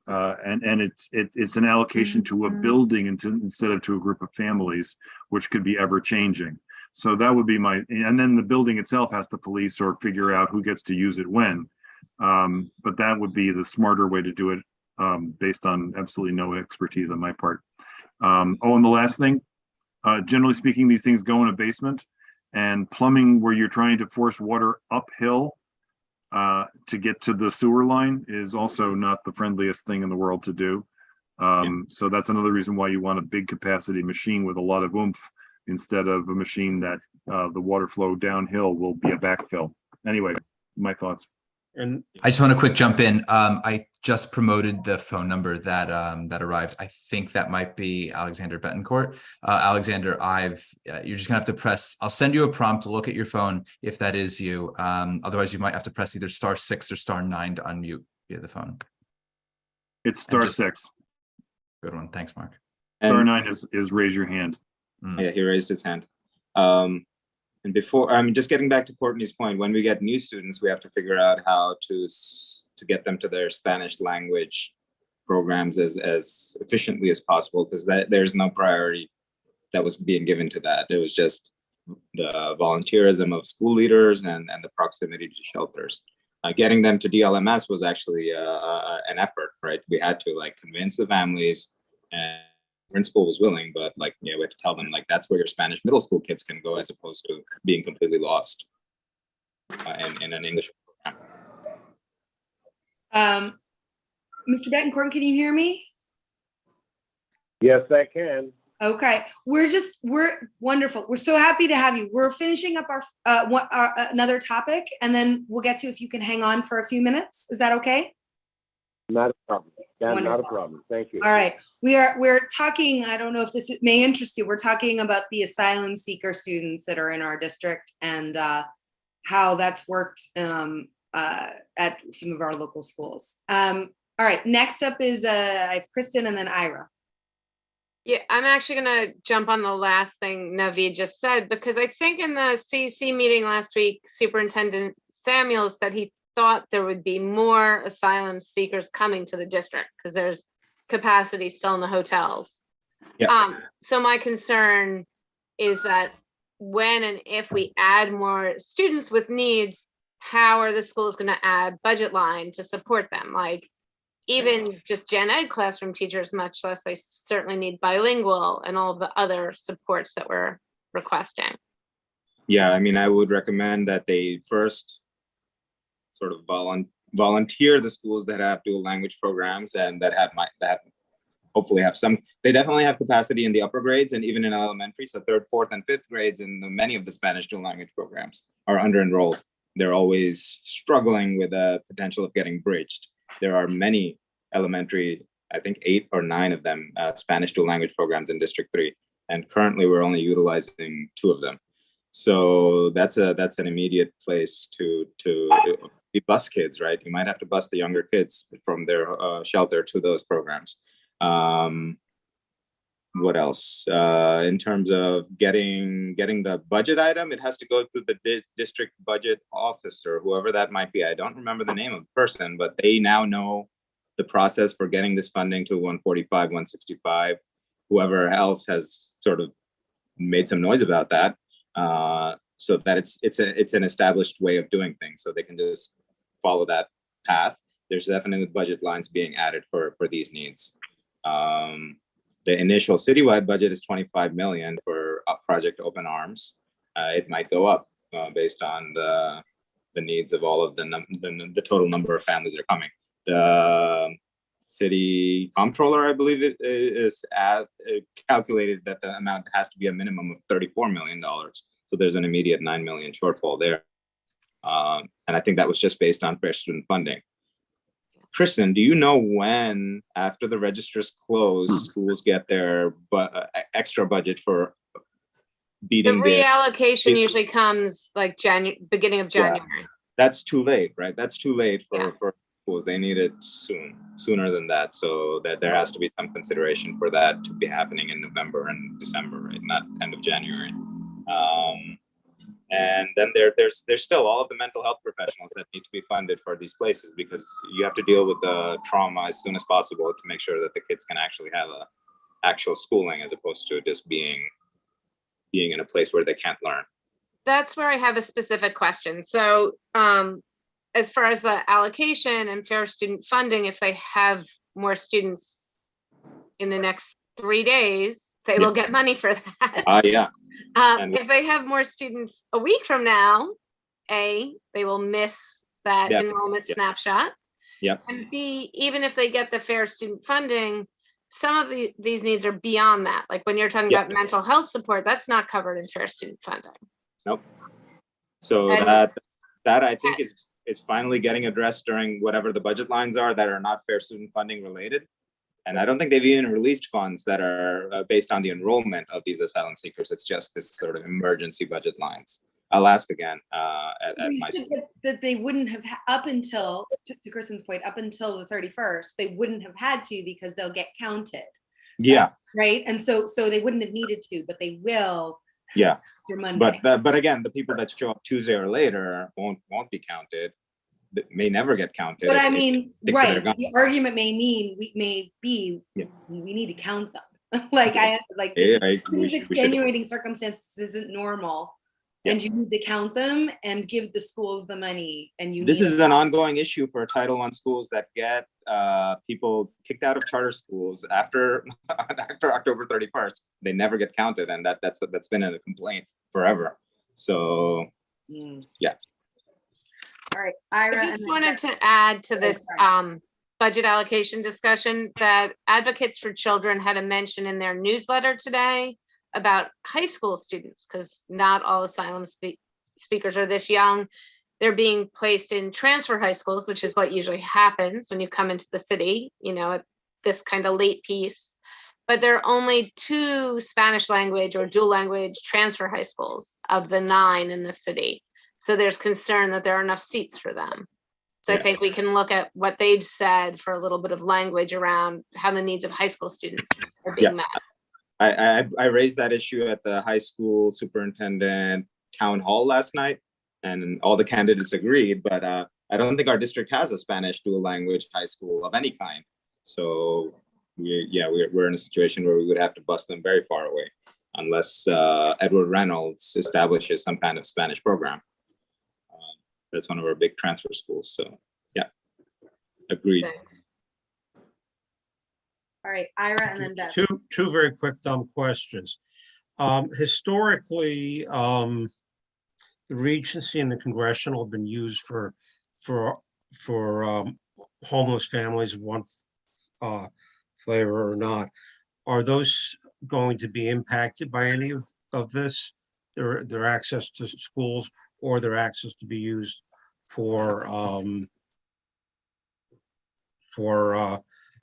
it's an allocation to a building instead of to a group of families, which could be ever changing. So that would be and then the building itself has to police or figure out who gets to use it when. But that would be the smarter way to do it, based on absolutely no expertise on my part. And the last thing, generally speaking, these things go in a basement, and plumbing where you're trying to force water uphill to get to the sewer line is also not the friendliest thing in the world to do. So that's another reason why you want a big capacity machine with a lot of oomph instead of a machine that the water flow downhill will be a backfill. Anyway, my thoughts. And I just want to quick jump in. I just promoted the phone number that arrived. I think that might be Alexander Betancourt. Alexander, you're just gonna have to press. I'll send you a prompt to look at your phone if that is you. Otherwise, you might have to press either *6 or *9 to unmute via the phone. It's *6. Good one. Thanks, Mark. *9 is raise your hand. Yeah, he raised his hand. And before, just getting back to Courtney's point, when we get new students, we have to figure out how to get them to their Spanish language programs as efficiently as possible, because there's no priority that was being given to that. It was just the volunteerism of school leaders and the proximity to shelters. Getting them to DLMS was actually an effort, right? We had to convince the families, and principal was willing, but we had to tell them that's where your Spanish middle school kids can go, as opposed to being completely lost in an English program. Mr. Betancourt, can you hear me? Yes, I can. Okay, we're wonderful. We're so happy to have you. We're finishing up our another topic, and then we'll get to if you can hang on for a few minutes. Is that okay? Not a problem. Yeah, wonderful. Not a problem. Thank you. All right. We're talking, I don't know if this may interest you. We're talking about the asylum seeker students that are in our district and how that's worked at some of our local schools. All right. Next up is I have Kristen and then Ira. Yeah, I'm actually going to jump on the last thing Naveed just said, because I think in the CC meeting last week, Superintendent Samuel said he thought there would be more asylum seekers coming to the district because there's capacity still in the hotels. Yeah. So my concern is that when and if we add more students with needs, how are the schools going to add budget line to support them? Like, even just gen ed classroom teachers, much less they certainly need bilingual and all of the other supports that we're requesting. Yeah, I mean, I would recommend that they first sort of volunteer the schools that have dual language programs and that hopefully have some. They definitely have capacity in the upper grades and even in elementary. So 3rd, 4th, and 5th grades in many of the Spanish dual language programs are under enrolled. They're always struggling with the potential of getting bridged. There are many elementary, I think 8 or 9 of them, Spanish dual language programs in District 3. And currently we're only utilizing 2 of them. So that's an immediate place to be bus kids, right? You might have to bus the younger kids from their shelter to those programs. What else? In terms of getting the budget item, it has to go through the district budget officer, whoever that might be. I don't remember the name of the person, but they now know the process for getting this funding to 145, 165. Whoever else has sort of made some noise about that, so that it's an established way of doing things, so they can just follow that path. There's definitely budget lines being added for these needs. The initial citywide budget is 25 million for Project Open Arms. It might go up based on the needs of all of the total number of families that are coming. The city comptroller, I believe it is calculated that the amount has to be a minimum of $34 million. So there's an immediate 9 million shortfall there. And I think that was just based on fresh student funding. Kristen, do you know when, after the registers close, schools get their extra budget for beating the reallocation usually comes like beginning of January. Yeah, that's too late, right? That's too late for schools. They need it sooner than that. So that there has to be some consideration for that to be happening in November and December, right? Not end of January. And then there's still all of the mental health professionals that need to be funded for these places, because you have to deal with the trauma as soon as possible to make sure that the kids can actually have actual schooling, as opposed to just being in a place where they can't learn. That's where I have a specific question. So as far as the allocation and fair student funding, if they have more students in the next 3 days, they will get money for that. Yeah. If they have more students a week from now, A, they will miss that enrollment snapshot. Yep. And B, even if they get the fair student funding, some of these needs are beyond that. Like when you're talking about mental health support, that's not covered in fair student funding. Nope. So that I think is finally getting addressed during whatever the budget lines are that are not fair student funding related. And I don't think they've even released funds that are based on the enrollment of these asylum seekers. It's just this sort of emergency budget lines. I'll ask again at my school. That they wouldn't have, up until, to Kristen's point, up until the 31st, they wouldn't have had to, because they'll get counted. Yeah. Right. And so they wouldn't have needed to, but they will. Yeah. After Monday. But again, the people that show up Tuesday or later won't be counted. May never get counted. But I mean, right. The argument may mean we need to count them. These extenuating circumstances isn't normal. Yeah. And you need to count them and give the schools the money. And this is an ongoing issue for Title I schools that get people kicked out of charter schools after October 31st. They never get counted, and that's been a complaint forever. So yeah. All right, Ira, I just wanted to add to this budget allocation discussion that Advocates for Children had a mention in their newsletter today about high school students, because not all asylum speakers are this young. They're being placed in transfer high schools, which is what usually happens when you come into the city, at this kind of late piece. But there are only 2 Spanish language or dual language transfer high schools of the 9 in the city. So there's concern that there are enough seats for them. So I think we can look at what they've said for a little bit of language around how the needs of high school students are being met. I raised that issue at the high school superintendent town hall last night, and all the candidates agreed, but I don't think our district has a Spanish dual language high school of any kind. So we're in a situation where we would have to bus them very far away unless Edward Reynolds establishes some kind of Spanish program. That's one of our big transfer schools. So yeah, agreed. Thanks. All right, Ira, and then Bev. Two very quick dumb questions. Historically, the Regency and the Congressional have been used for homeless families of one flavor or not. Are those going to be impacted by any of this? Their access to schools, or their access to be used for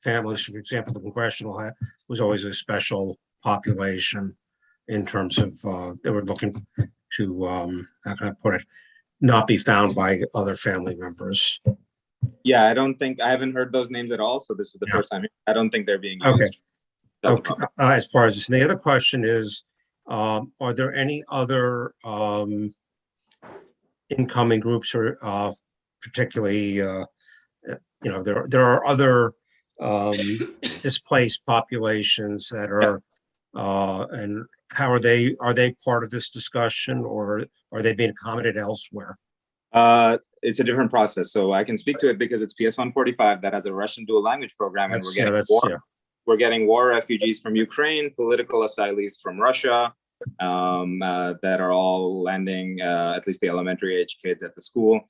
families? For example, the Congressional was always a special population in terms of they were looking to how can I put it, not be found by other family members. Yeah, I haven't heard those names at all. So this is the first time. I don't think they're being used. Okay. As far as this, and the other question is, are there any other incoming groups, or particularly, there are other displaced populations that are, and how are they part of this discussion, or are they being accommodated elsewhere? It's a different process, so I can speak to it because it's PS 145 that has a Russian dual language program, and we're getting war refugees from Ukraine, political asylees from Russia, that are all landing, at least the elementary age kids at the school.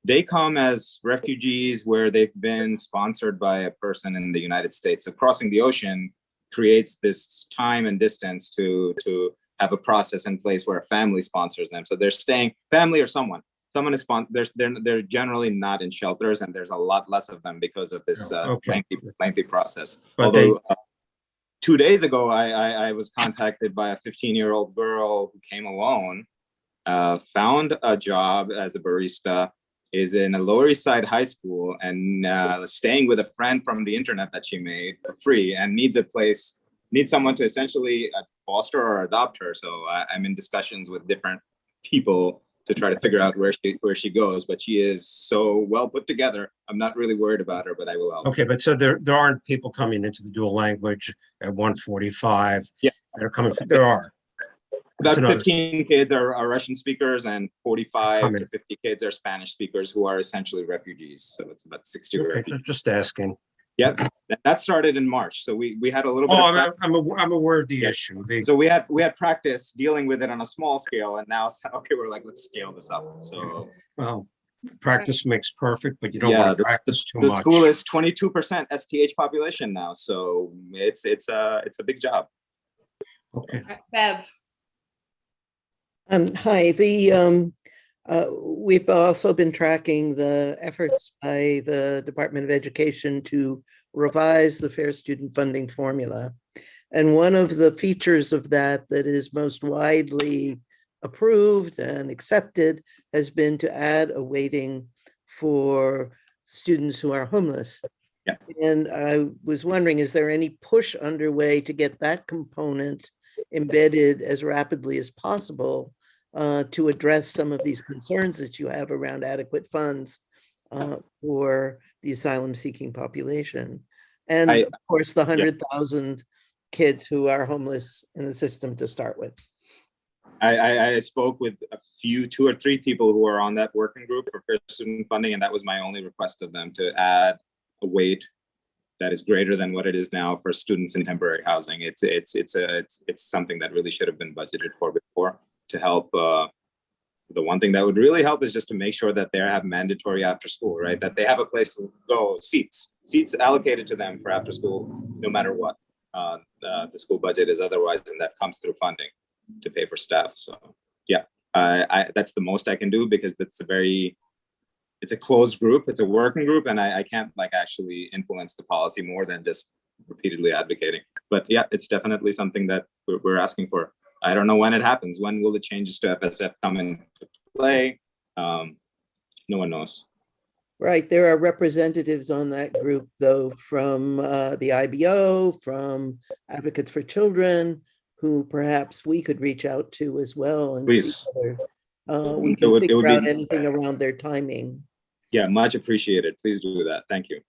They come as refugees where they've been sponsored by a person in the United States. So crossing the ocean creates this time and distance to have a process in place where a family sponsors them. So they're staying, family or someone is sponsored. They're generally not in shelters, and there's a lot less of them because of this lengthy process. Although 2 days ago, I was contacted by a 15-year-old girl who came alone, found a job as a barista, is in a Lower East Side high school, and staying with a friend from the internet that she made for free, and needs someone to essentially foster or adopt her. So I'm in discussions with different people to try to figure out where she goes, but she is so well put together. I'm not really worried about her, but I will help. Okay, but so there aren't people coming into the dual language at 145. Yeah, that are coming. There are. About 15 kids are Russian speakers, and 45 to 50 kids are Spanish speakers who are essentially refugees. So it's about 60 refugees. Just asking. Yep, that started in March. So we had a little bit. I'm aware of the issue. So we had practice dealing with it on a small scale, and now okay, we're like, let's scale this up. So practice makes perfect, but you don't want to practice too much. The school is 22% STH population now, so it's a big job. Okay, Bev. Hi, we've also been tracking the efforts by the Department of Education to revise the Fair Student Funding Formula. And one of the features of that is most widely approved and accepted has been to add a weighting for students who are homeless. Yeah. And I was wondering, is there any push underway to get that component embedded as rapidly as possible to address some of these concerns that you have around adequate funds for the asylum-seeking population? And of course, the 100,000 kids who are homeless in the system to start with. I spoke with two or three people who are on that working group for fair student funding, and that was my only request of them, to add a weight that is greater than what it is now for students in temporary housing. It's something that really should have been budgeted for before to help. The one thing that would really help is just to make sure that they have mandatory after school, right? That they have a place to go, seats allocated to them for after school, no matter what the school budget is otherwise, and that comes through funding to pay for staff. So yeah, that's the most I can do, because it's a closed group, it's a working group, and I can't actually influence the policy more than just repeatedly advocating. But yeah, it's definitely something that we're asking for. I don't know when it happens. When will the changes to FSF come into play? No one knows. Right. There are representatives on that group, though, from the IBO, from Advocates for Children, who perhaps we could reach out to as well and Please. see whether we It can would figure out be, anything around their timing. yeah, much appreciated. Please do that. Thank you.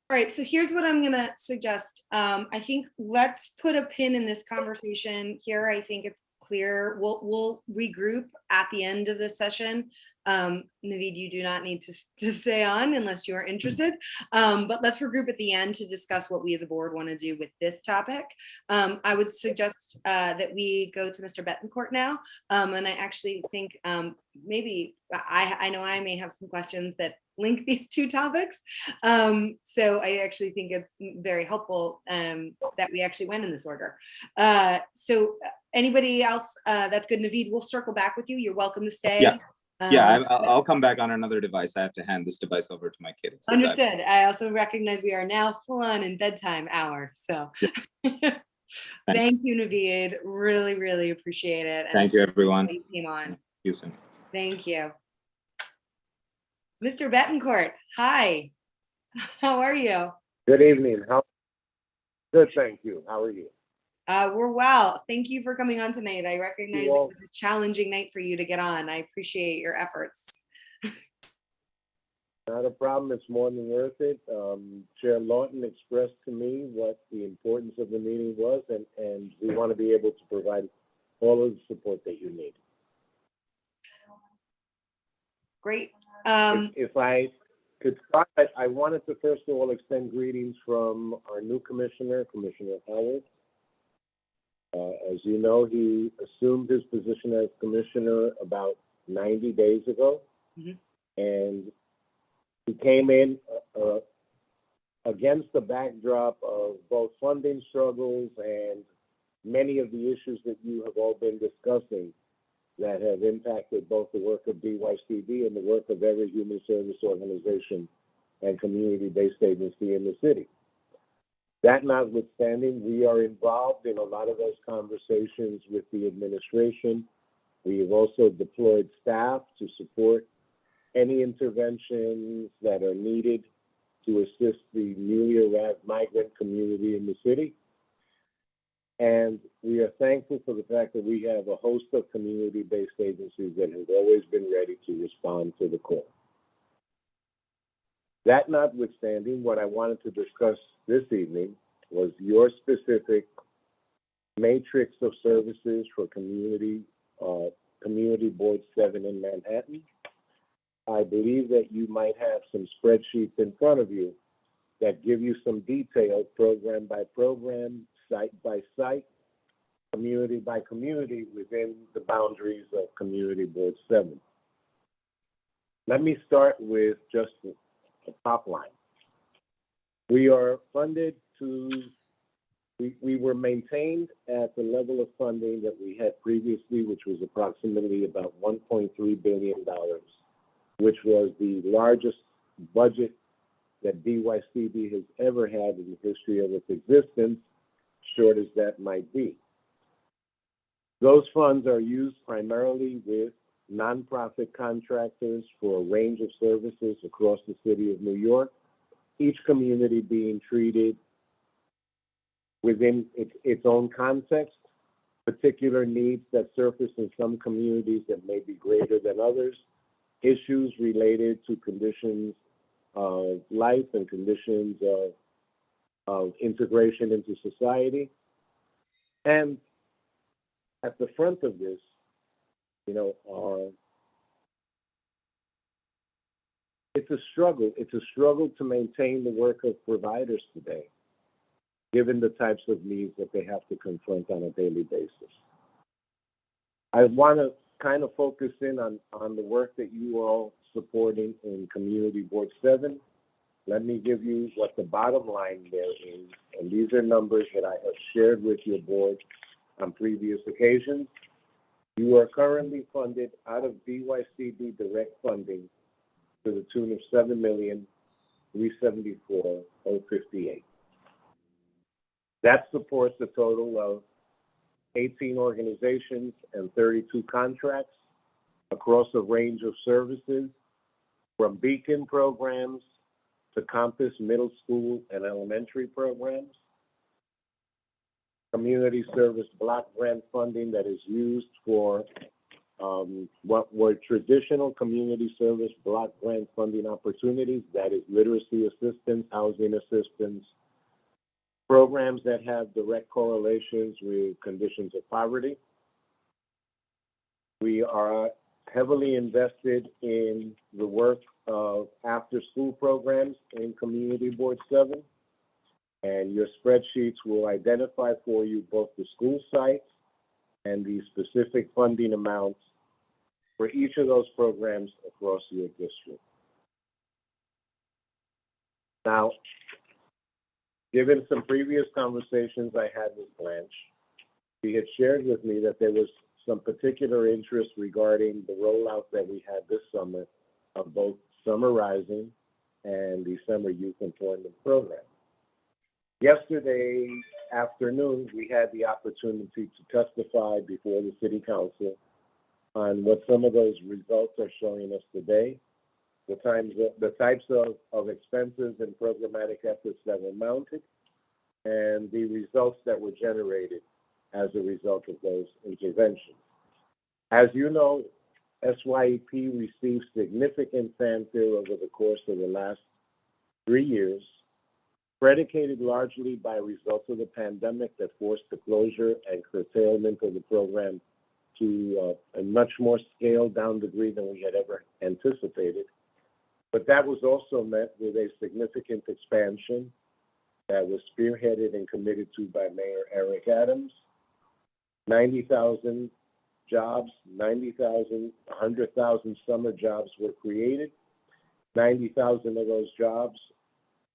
All right, so here's what I'm gonna suggest. I think let's put a pin in this conversation here. I think it's clear. We'll regroup at the end of this session. Naveed, you do not need to stay on unless you are interested. But let's regroup at the end to discuss what we as a board want to do with this topic. I would suggest that we go to Mr. Betancourt now. And I actually think maybe I know I may have some questions that link these two topics. So I actually think it's very helpful that we actually went in this order. So anybody else, that's good. Naveed, we'll circle back with you. You're welcome to stay. Yeah. Yeah, I'll come back on another device. I have to hand this device over to my kid. Understood. I also recognize we are now full on in bedtime hour. So yeah. Thank you, Naveed. Really, really appreciate it. Thank you, everyone. You came on. See you soon. Thank you. Mr. Betancourt, hi. How are you? Good evening. Good, thank you. How are you? We're well. Thank you for coming on tonight. I recognize it was a challenging night for you to get on. I appreciate your efforts. Not a problem. It's more than worth it. Chair Lawton expressed to me what the importance of the meeting was, and we want to be able to provide all of the support that you need. Great. If I could start, I wanted to first of all extend greetings from our new commissioner, Commissioner Howard. As you know, he assumed his position as commissioner about 90 days ago. And he came in against the backdrop of both funding struggles and many of the issues that you have all been discussing that have impacted both the work of DYCD and the work of every human service organization and community-based agency in the city. That notwithstanding, we are involved in a lot of those conversations with the administration. We have also deployed staff to support any interventions that are needed to assist the newly arrived migrant community in the city. And we are thankful for the fact that we have a host of community-based agencies that have always been ready to respond to the call. That notwithstanding, what I wanted to discuss this evening was your specific matrix of services for Community Board 7 in Manhattan. I believe that you might have some spreadsheets in front of you that give you some detail, program by program, site by site, community by community within the boundaries of Community Board 7. Let me start with just the top line. We are funded we were maintained at the level of funding that we had previously, which was approximately about $1.3 billion, which was the largest budget that DYCD has ever had in the history of its existence, short as that might be. Those funds are used primarily with nonprofit contractors for a range of services across the city of New York, each community being treated within its own context, particular needs that surface in some communities that may be greater than others, issues related to conditions of life and conditions of integration into society. And at the front of this, it's a struggle. It's a struggle to maintain the work of providers today, given the types of needs that they have to confront on a daily basis. I want to kind of focus in on the work that you are all supporting in Community Board 7. Let me give you what the bottom line there is, and these are numbers that I have shared with your board on previous occasions. You are currently funded out of DYCD direct funding to the tune of $7,374,058. That supports a total of 18 organizations and 32 contracts across a range of services, from Beacon programs to Compass middle school and elementary programs. community service block grant funding that is used for what were traditional community service block grant funding opportunities, that is literacy assistance, housing assistance, programs that have direct correlations with conditions of poverty. We are heavily invested in the work of after-school programs in Community Board 7, and your spreadsheets will identify for you both the school sites and the specific funding amounts for each of those programs across your district. Now, given some previous conversations I had with Blanche, she had shared with me that there was some particular interest regarding the rollout that we had this summer of both Summer Rising and the Summer Youth Employment Program. Yesterday afternoon, we had the opportunity to testify before the City Council on what some of those results are showing us today, the types of expenses and programmatic efforts that were mounted, and the results that were generated as a result of those interventions. As you know, SYEP received significant fanfare over the course of the last 3 years, predicated largely by results of the pandemic that forced the closure and curtailment of the program to a much more scaled down degree than we had ever anticipated. But that was also met with a significant expansion that was spearheaded and committed to by Mayor Eric Adams. 90,000 jobs, 100,000 summer jobs were created. 90,000 of those jobs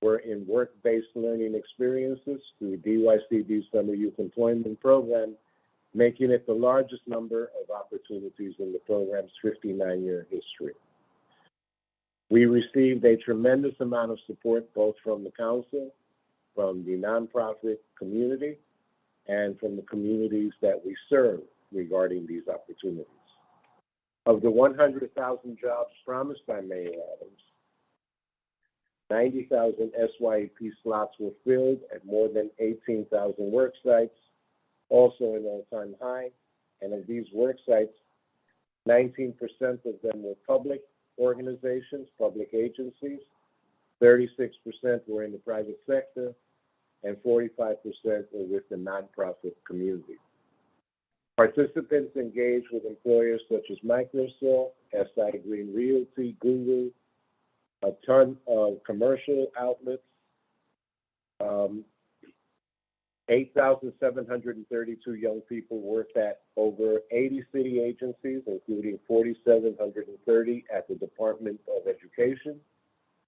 were in work-based learning experiences through DYCD Summer Youth Employment Program, making it the largest number of opportunities in the program's 59-year history. We received a tremendous amount of support both from the council, from the nonprofit community, and from the communities that we serve regarding these opportunities. Of the 100,000 jobs promised by Mayor Adams, 90,000 SYEP slots were filled at more than 18,000 work sites, also an all-time high. And of these work sites, 19% of them were public organizations, public agencies, 36% were in the private sector, and 45% were with the nonprofit community. Participants engaged with employers such as Microsoft, SI Green Realty, Google, a ton of commercial outlets, 8,732 young people worked at over 80 city agencies, including 4,730 at the Department of Education,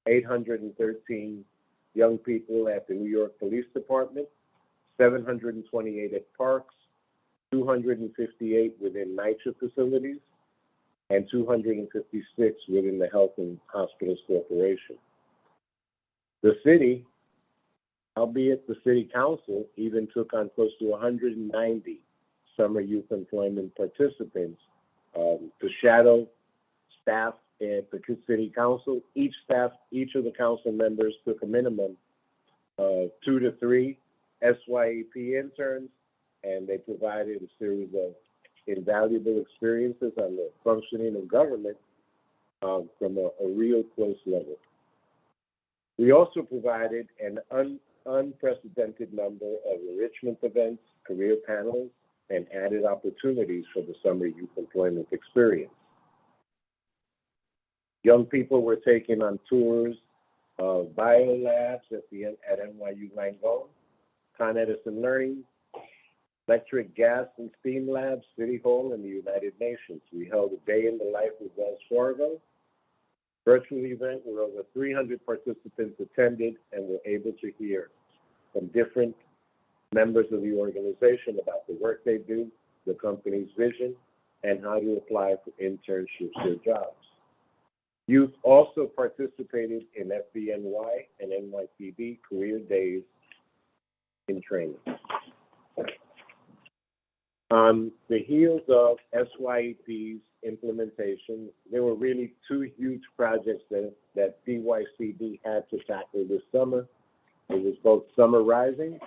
813 young people at the New York Police Department, 728 at parks, 258 within NYCHA facilities, and 256 within the Health and Hospitals Corporation. The city, albeit the City Council, even took on close to 190 summer youth employment participants to shadow staff at the City Council. Each of the council members took a minimum of 2 to 3 SYEP interns, and they provided a series of invaluable experiences on the functioning of government from a real close level. We also provided an unprecedented number of enrichment events, career panels, and added opportunities for the summer youth employment experience. Young people were taken on tours of biolabs at NYU Langone, Con Edison Learning, electric, gas, and steam labs, City Hall, and the United Nations. We held a day in the life of Wells Fargo virtual event where over 300 participants attended and were able to hear from different members of the organization about the work they do, the company's vision, and how to apply for internships or jobs. Youth also participated in FBNY and NYPD career days in training. On the heels of SYEP's implementation, there were really two huge projects that DYCD had to tackle this summer. It was both Summer Rising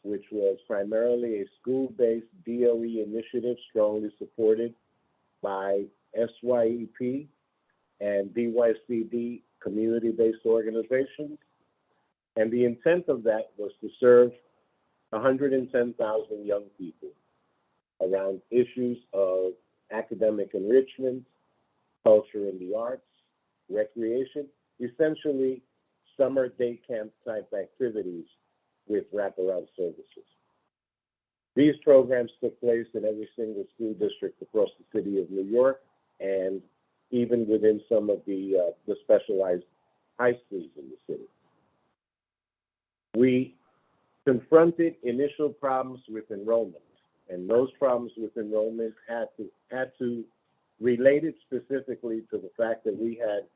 which was primarily a school-based DOE initiative strongly supported by SYEP and DYCD community-based organizations. And the intent of that was to serve 110,000 young people around issues of academic enrichment, culture and the arts, recreation, essentially summer day camp type activities with wraparound services. These programs took place in every single school district across the city of New York, and even within some of the specialized high schools in the city. We confronted initial problems with enrollment, and those problems with enrollment had to relate it specifically to the fact that we had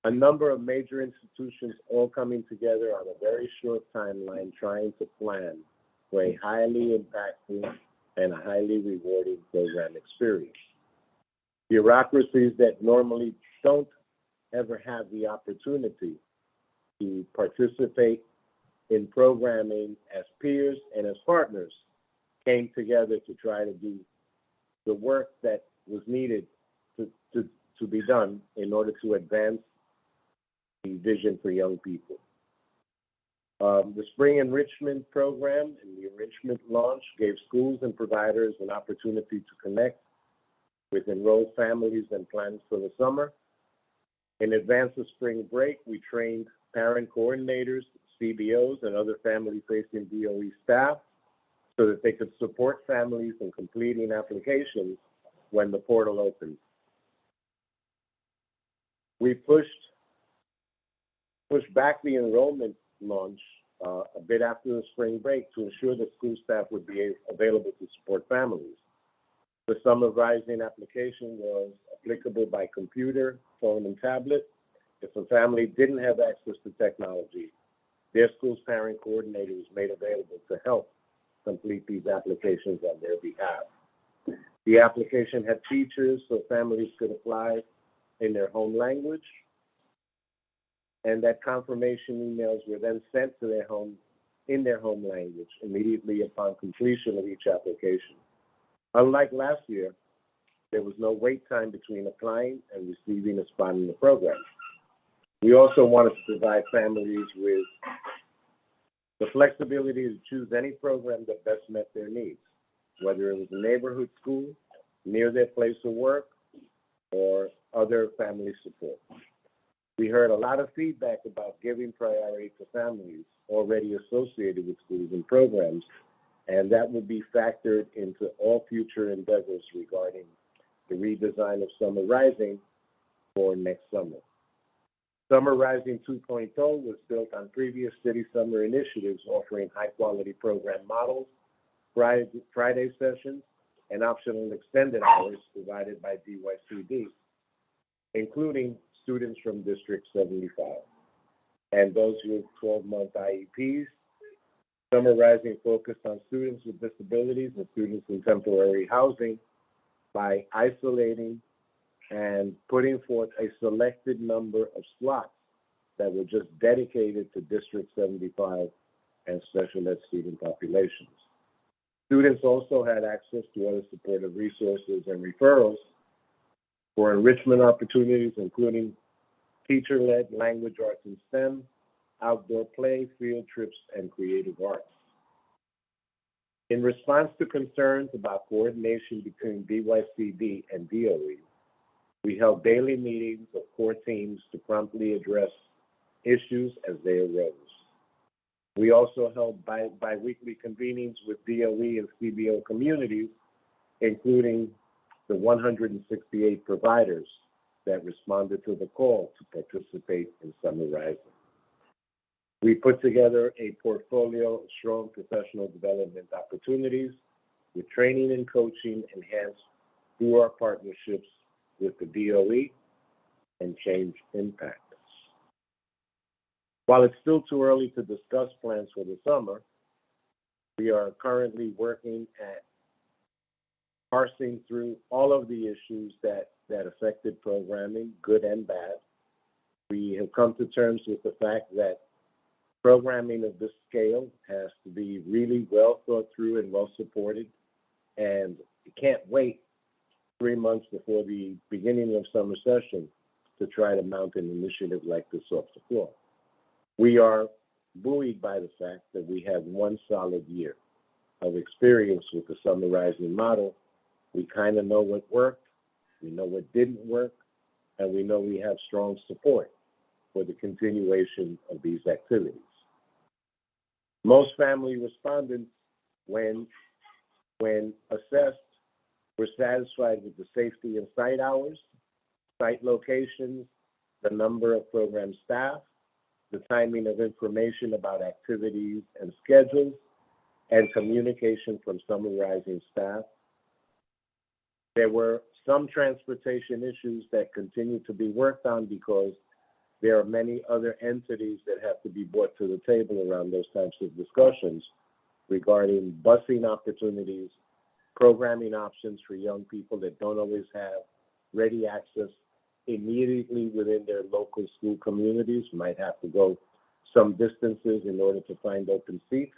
a number of major institutions all coming together on a very short timeline trying to plan for a highly impactful and a highly rewarding program experience. Bureaucracies that normally don't ever have the opportunity to participate in programming as peers and as partners came together to try to do the work that was needed to be done in order to advance the vision for young people. The Spring Enrichment Program and the Enrichment launch gave schools and providers an opportunity to connect with enrolled families and plans for the summer. In advance of spring break, we trained parent coordinators, CBOs, and other family-facing DOE staff so that they could support families in completing applications when the portal opened. We pushed back the enrollment launch a bit after the spring break to ensure that school staff would be available to support families. The Summer Rising application was applicable by computer, phone, and tablet. If a family didn't have access to technology, their school's parent coordinator was made available to help complete these applications on their behalf. The application had features so families could apply in their home language, and that confirmation emails were then sent to their home in their home language immediately upon completion of each application. Unlike last year, there was no wait time between applying and receiving a spot in the program. We also wanted to provide families with the flexibility to choose any program that best met their needs, whether it was a neighborhood school, near their place of work, or other family support. We heard a lot of feedback about giving priority to families already associated with schools and programs, and that will be factored into all future endeavors regarding the redesign of Summer Rising for next summer. Summer Rising 2.0 was built on previous city summer initiatives offering high-quality program models, Friday sessions, and optional extended hours provided by DYCD, including students from District 75 and those with 12-month IEPs. Summer Rising focused on students with disabilities and students in temporary housing by isolating and putting forth a selected number of slots that were just dedicated to District 75 and special ed student populations. Students also had access to other supportive resources and referrals for enrichment opportunities, including teacher-led language arts and STEM, outdoor play, field trips, and creative arts. In response to concerns about coordination between DYCD and DOE, we held daily meetings of core teams to promptly address issues as they arose. We also held bi-weekly convenings with DOE and CBO communities, including the 168 providers that responded to the call to participate in Summer Rising. We put together a portfolio of strong professional development opportunities with training and coaching enhanced through our partnerships with the DOE and Change Impact. While it's still too early to discuss plans for the summer, we are currently working at parsing through all of the issues that affected programming, good and bad. We have come to terms with the fact that Programming of this scale has to be really well thought through and well supported, and you can't wait 3 months before the beginning of summer session to try to mount an initiative like this off the floor. We are buoyed by the fact that we have 1 solid year of experience with the summarizing model. We kind of know what worked, we know what didn't work, and we know we have strong support for the continuation of these activities. Most family respondents, when assessed, were satisfied with the safety and site hours, site locations, the number of program staff, the timing of information about activities and schedules, and communication from summarizing staff. There were some transportation issues that continue to be worked on because there are many other entities that have to be brought to the table around those types of discussions regarding busing opportunities, programming options for young people that don't always have ready access immediately within their local school communities, might have to go some distances in order to find open seats.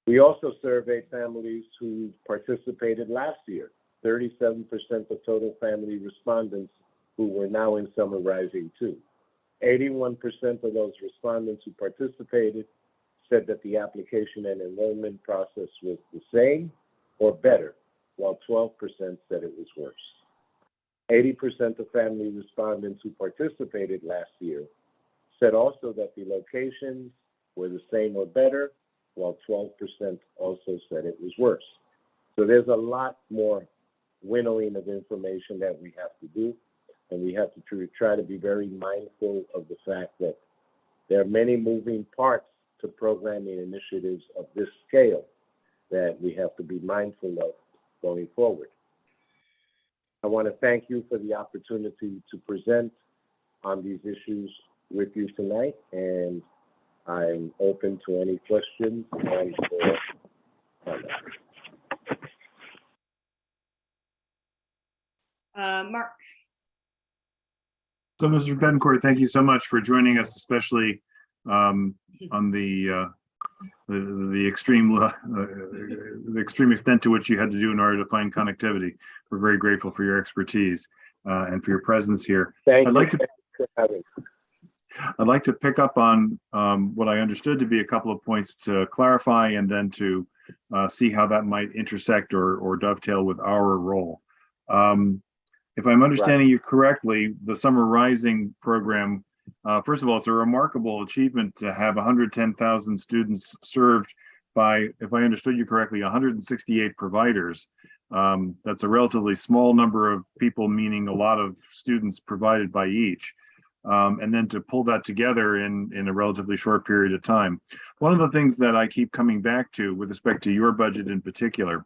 We also surveyed families who participated last year, 37% of total family respondents who were now in Summer Rising 2. 81% of those respondents who participated said that the application and enrollment process was the same or better, while 12% said it was worse. 80% of family respondents who participated last year said also that the locations were the same or better, while 12% also said it was worse. So there's a lot more winnowing of information that we have to do, and we have to try to be very mindful of the fact that there are many moving parts to programming initiatives of this scale that we have to be mindful of going forward. I want to thank you for the opportunity to present on these issues with you tonight, and I'm open to any questions and comments. Mark. So, Mr. Betancourt, thank you so much for joining us, especially on the extreme extent to which you had to do in order to find connectivity. We're very grateful for your expertise and for your presence here. Thank I'd you like to for having me. I'd like to pick up on what I understood to be a couple of points to clarify, and then to see how that might intersect or dovetail with our role. If I'm understanding you correctly, the Summer Rising program, first of all, it's a remarkable achievement to have 110,000 students served by, if I understood you correctly, 168 providers. That's a relatively small number of people, meaning a lot of students provided by each. And then to pull that together in a relatively short period of time. One of the things that I keep coming back to with respect to your budget in particular,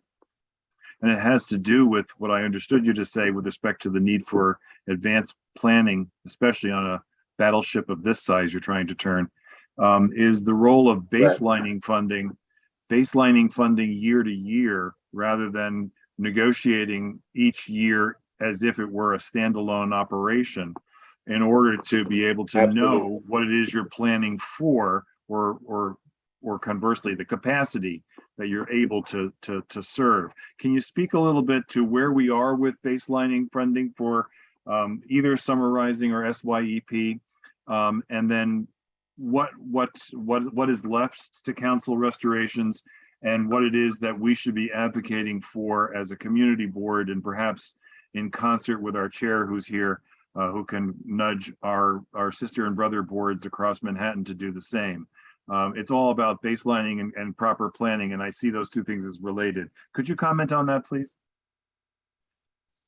and it has to do with what I understood you to say with respect to the need for advanced planning, especially on a battleship of this size you're trying to turn, is the role of baselining funding year to year, rather than negotiating each year as if it were a standalone operation, in order to be able to know what it is you're planning for, or conversely, the capacity that you're able to serve. Can you speak a little bit to where we are with baselining funding for either Summer Rising or SYEP, and then what is left to council restorations, and what it is that we should be advocating for as a community board, and perhaps in concert with our chair who's here, who can nudge our sister and brother boards across Manhattan to do the same. It's all about baselining and proper planning, and I see those two things as related. Could you comment on that, please?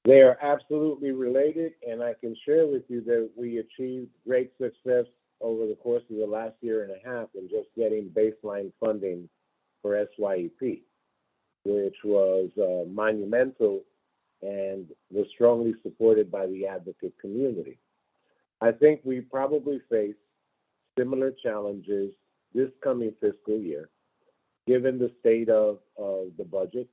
They are absolutely related, and I can share with you that we achieved great success over the course of the last year and a half in just getting baseline funding for SYEP, which was monumental and was strongly supported by the advocate community. I think we probably face similar challenges this coming fiscal year, given the state of the budget,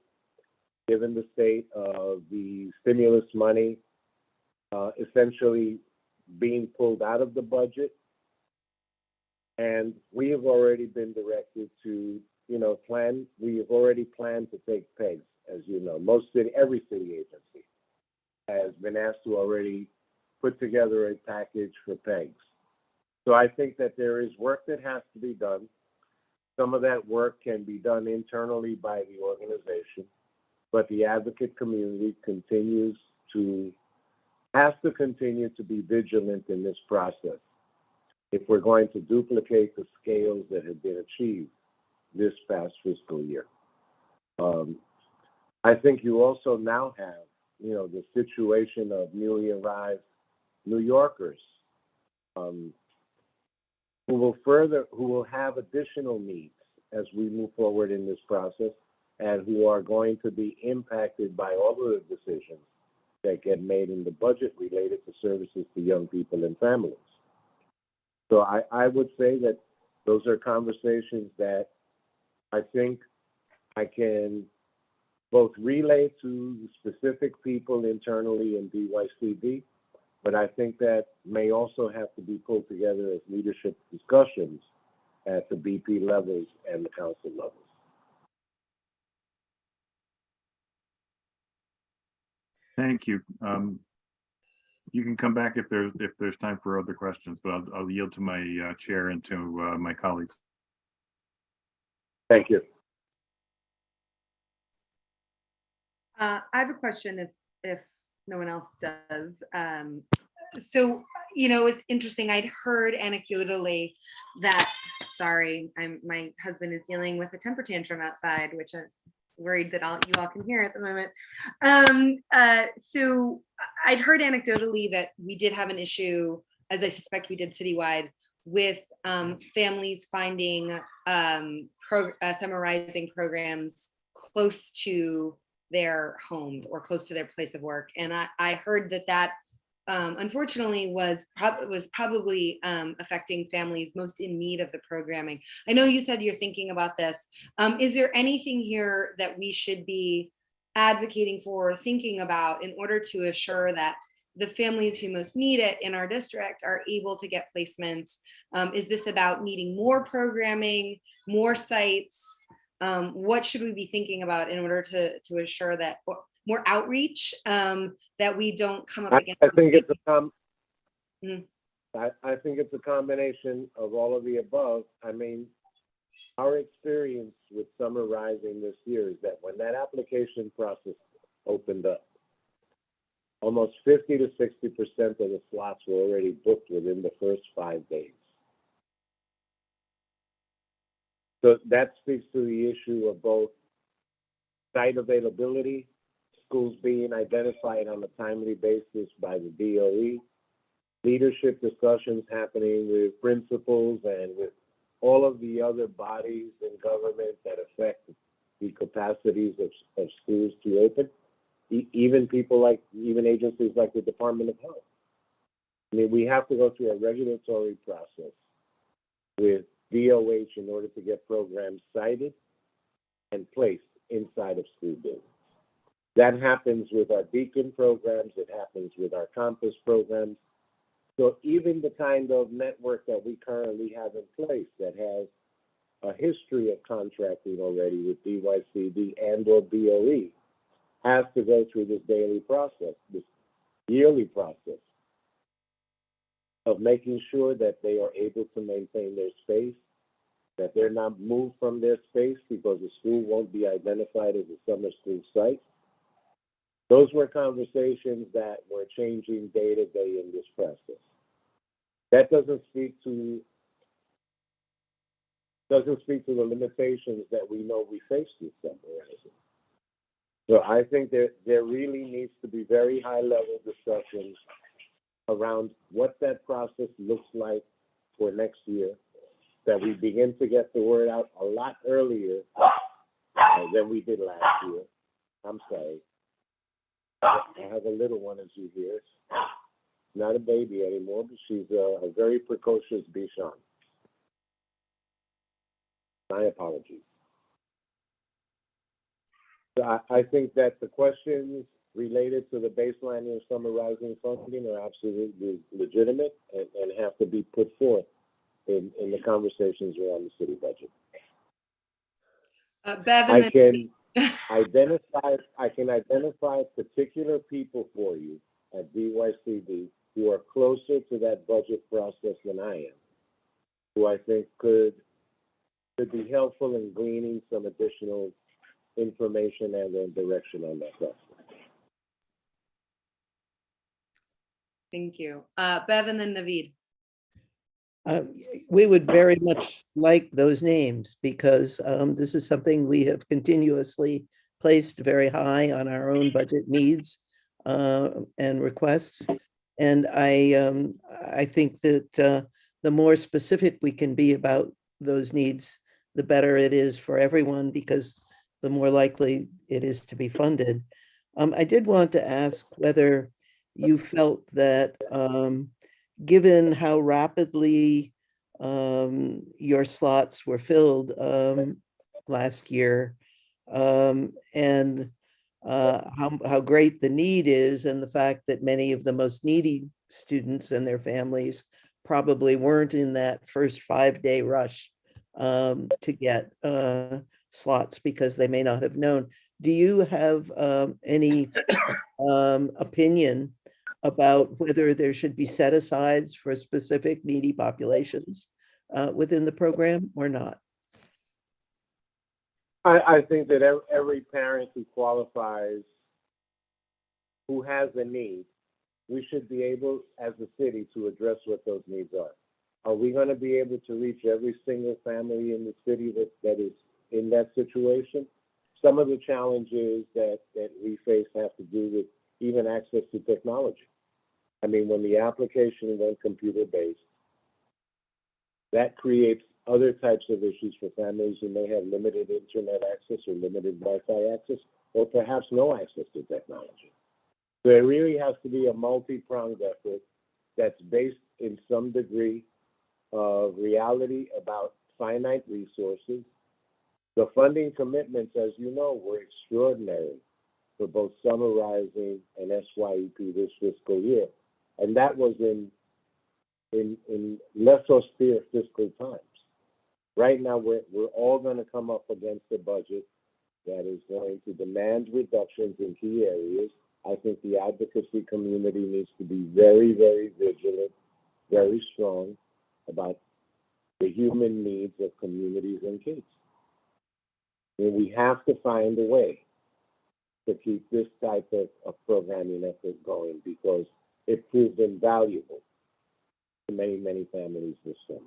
given the state of the stimulus money essentially being pulled out of the budget And we have already been directed to, we have already planned to take pegs, as you know. Every city agency has been asked to already put together a package for pegs. So I think that there is work that has to be done. Some of that work can be done internally by the organization, but the advocate community has to continue to be vigilant in this process if we're going to duplicate the scales that have been achieved this past fiscal year. I think you also now have, the situation of newly arrived New Yorkers who will have additional needs as we move forward in this process, and who are going to be impacted by all of the decisions that get made in the budget related to services to young people and families. So I would say that those are conversations that I think I can both relay to specific people internally in DYCD, but I think that may also have to be pulled together as leadership discussions at the BP levels and the council levels. Thank you. You can come back if there's time for other questions, but I'll yield to my chair and to my colleagues. Thank you. I have a question if no one else does. So, it's interesting. I'd heard anecdotally that, sorry, my husband is dealing with a temper tantrum outside, which I'm worried that you all can hear at the moment. So I'd heard anecdotally that we did have an issue, as I suspect we did citywide, with families finding summer rising programs close to their homes or close to their place of work. And I heard that unfortunately was probably affecting families most in need of the programming. I know you said you're thinking about this. Is there anything here that we should be advocating for or thinking about in order to assure that the families who most need it in our district are able to get placement? Is this about needing more programming, more sites? What should we be thinking about in order to assure that more outreach, that we don't come up against? I think it's a combination of all of the above. I mean, our experience with Summer Rising this year is that when that application process opened up, almost 50 to 60% of the slots were already booked within the first 5 days. So that speaks to the issue of both site availability, schools being identified on a timely basis by the DOE, leadership discussions happening with principals and with all of the other bodies in government that affect the capacities of schools to open, even agencies like the Department of Health. I mean, we have to go through a regulatory process with DOH in order to get programs cited and placed inside of school buildings. That happens with our Beacon programs, it happens with our campus programs. So even the kind of network that we currently have in place that has a history of contracting already with DYCD and or BOE has to go through this daily process, this yearly process of making sure that they are able to maintain their space, that they're not moved from their space because the school won't be identified as a summer school site. Those were conversations that were changing day to day in this process. That doesn't speak to the limitations that we know we face with Summer Rising. So I think that there really needs to be very high level discussions around what that process looks like for next year, that we begin to get the word out a lot earlier than we did last year. I'm sorry. I have a little one, as you hear. Not a baby anymore, but she's a very precocious Bichon. My apologies. So I think that the questions related to the baselining of Summer Rising funding are absolutely legitimate and have to be put forth in the conversations around the city budget. Bevan, I can identify particular people for you at DYCD who are closer to that budget process than I am, who I think could be helpful in gleaning some additional information and direction on that process. thank you. Bevan and Naveed. We would very much like those names because this is something we have continuously placed very high on our own budget needs and requests. And I think that the more specific we can be about those needs, the better it is for everyone because the more likely it is to be funded. I did want to ask whether you felt that given how rapidly your slots were filled last year and how great the need is, and the fact that many of the most needy students and their families probably weren't in that first 5-day rush to get slots because they may not have known. Do you have any opinion about whether there should be set-asides for specific needy populations within the program or not? I think that every parent who qualifies, who has a need, we should be able, as a city, to address what those needs are. Are we going to be able to reach every single family in the city that is in that situation? Some of the challenges that we face have to do with even access to technology. I mean, when the application went computer-based, that creates other types of issues for families who may have limited internet access or limited Wi-Fi access, or perhaps no access to technology. So it really has to be a multi-pronged effort that's based in some degree of reality about finite resources. The funding commitments, as you know, were extraordinary for both summarizing and SYEP this fiscal year. And that was in less austere fiscal times. Right now, we're all going to come up against a budget that is going to demand reductions in key areas. I think the advocacy community needs to be very, very vigilant, very strong about the human needs of communities and kids. And we have to find a way to keep this type of programming effort going because it proved invaluable to many, many families this summer.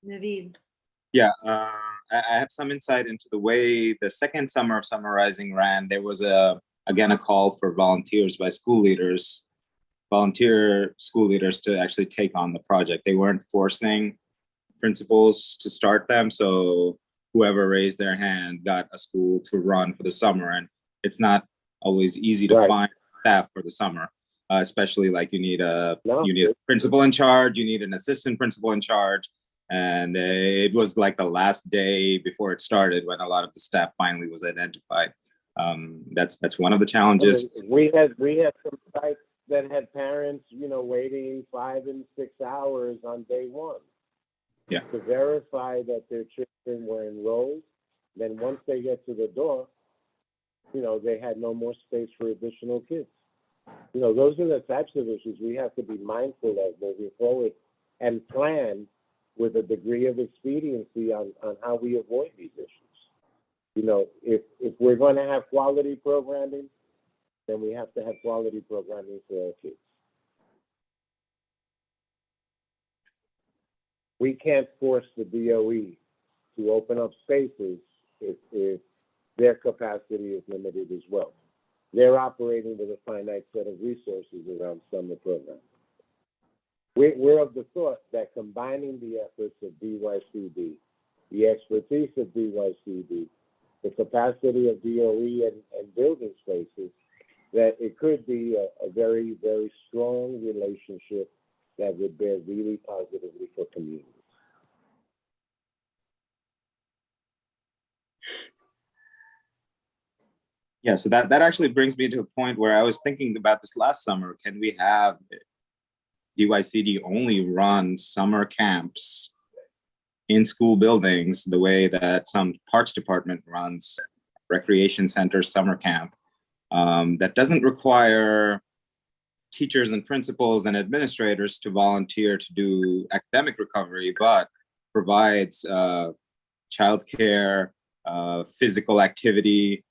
Naveed. Yeah, I have some insight into the way the second summer of Summarizing ran. There was again a call for volunteers by volunteer school leaders to actually take on the project. They weren't forcing principals to start them, so whoever raised their hand got a school to run for the summer. And it's not always easy to find staff for the summer, especially like you need a principal in charge, you need an assistant principal in charge. And it was like the last day before it started when a lot of the staff finally was identified. That's one of the challenges. We had some sites that had parents, waiting 5 and 6 hours on day one. Yeah. To verify that their children were enrolled. Then once they get to the door, they had no more space for additional kids. Those are the types of issues we have to be mindful of moving forward and plan with a degree of expediency on how we avoid these issues. If we're going to have quality programming, then we have to have quality programming for our kids. We can't force the DOE to open up spaces if their capacity is limited as well. They're operating with a finite set of resources around summer programs. We're of the thought that combining the efforts of DYCD, the expertise of DYCD, the capacity of DOE and building spaces, that it could be a very, very strong relationship that would bear really positively for communities. Yeah, so that actually brings me to a point where I was thinking about this last summer. Can we have DYCD only run summer camps in school buildings the way that some parks department runs recreation center summer camp, that doesn't require teachers and principals and administrators to volunteer to do academic recovery, but provides childcare, physical activity,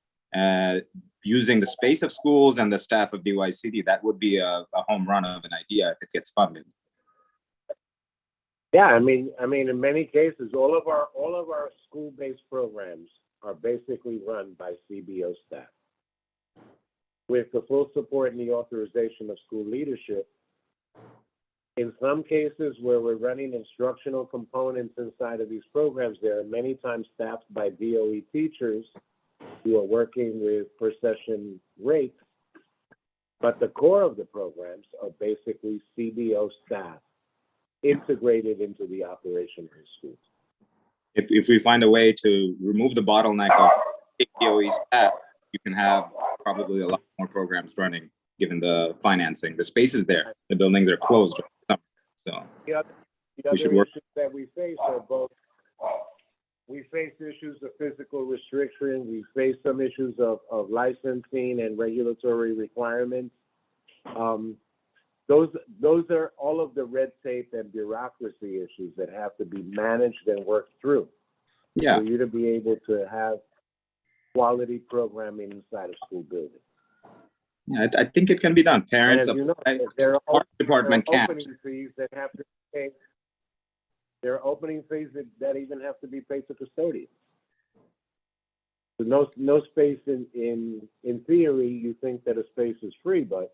using the space of schools and the staff of DYCD. That would be a home run of an idea if it gets funded. Yeah, I mean, in many cases, all of our school-based programs are basically run by CBO staff, with the full support and the authorization of school leadership. In some cases where we're running instructional components inside of these programs, they are many times staffed by DOE teachers who are working with per session rates, but the core of the programs are basically CBO staff integrated into the operation of the schools. If we find a way to remove the bottleneck of DOE staff, you can have probably a lot more programs running, given the financing. The space is there. The buildings are closed. So the other issues that we face are both, we face issues of physical restriction. We face some issues of licensing and regulatory requirements. Those are all of the red tape and bureaucracy issues that have to be managed and worked through. Yeah. For you to be able to have quality programming inside of school buildings. Yeah, I think it can be done. Parents, you know, there are park department camps. opening fees that have to be paid. There are opening fees that even have to be paid to custodians. So no space in theory, you think that a space is free, but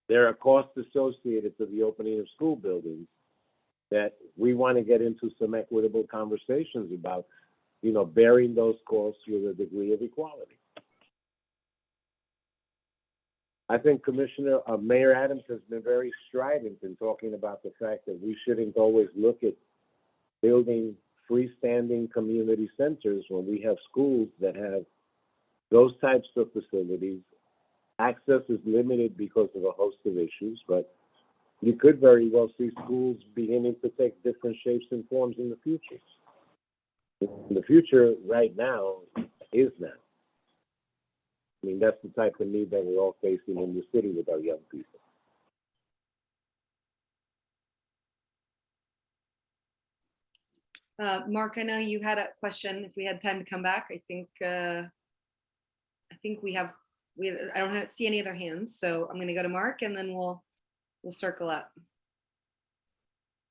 there are costs associated to the opening of school buildings that we want to get into some equitable conversations about, you know, bearing those costs with a degree of equality. I think Mayor Adams has been very strident in talking about the fact that we shouldn't always look at building freestanding community centers when we have schools that have those types of facilities. Access is limited because of a host of issues, but you could very well see schools beginning to take different shapes and forms in the future. The future right now is now. I mean, that's the type of need that we're all facing in the city with our young people. Mark, I know you had a question. If we had time to come back, I think we have. I don't see any other hands, so I'm going to go to Mark, and then we'll circle up.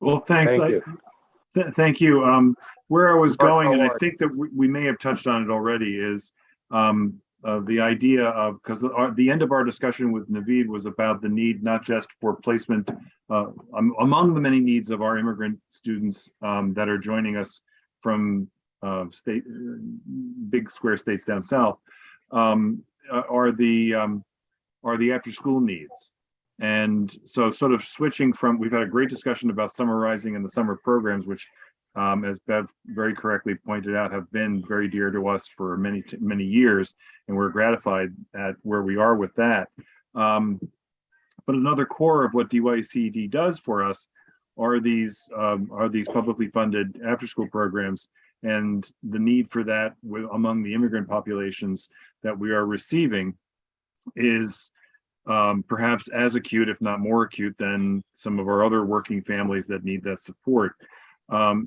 Well, thanks. Thank you. Where I was going, and I think that we may have touched on it already, is the idea of, because the end of our discussion with Naveed was about the need not just for placement among the many needs of our immigrant students that are joining us from big square states down south, are the after school needs. And so sort of switching from, we've had a great discussion about summarizing and the summer programs, which as Bev very correctly pointed out, have been very dear to us for many years, and we're gratified at where we are with that. But another core of what DYCD does for us are these publicly funded after-school programs, and the need for that among the immigrant populations that we are receiving is perhaps as acute, if not more acute, than some of our other working families that need that support.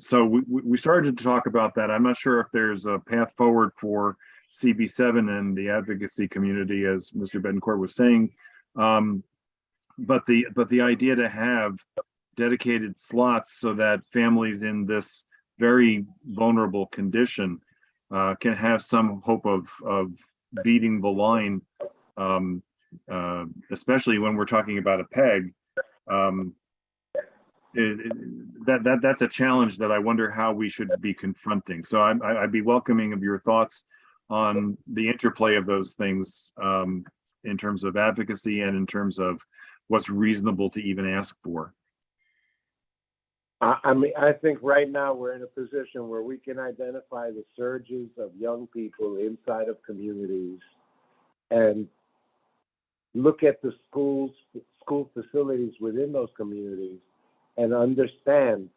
So we started to talk about that. I'm not sure if there's a path forward for CB7 and the advocacy community, as Mr. Betancourt was saying. But the idea to have dedicated slots so that families in this very vulnerable condition can have some hope of beating the line, especially when we're talking about a PEG. That's a challenge that I wonder how we should be confronting. So I'd be welcoming of your thoughts on the interplay of those things in terms of advocacy and in terms of what's reasonable to even ask for. I mean, I think right now we're in a position where we can identify the surges of young people inside of communities and look at the school facilities within those communities and understand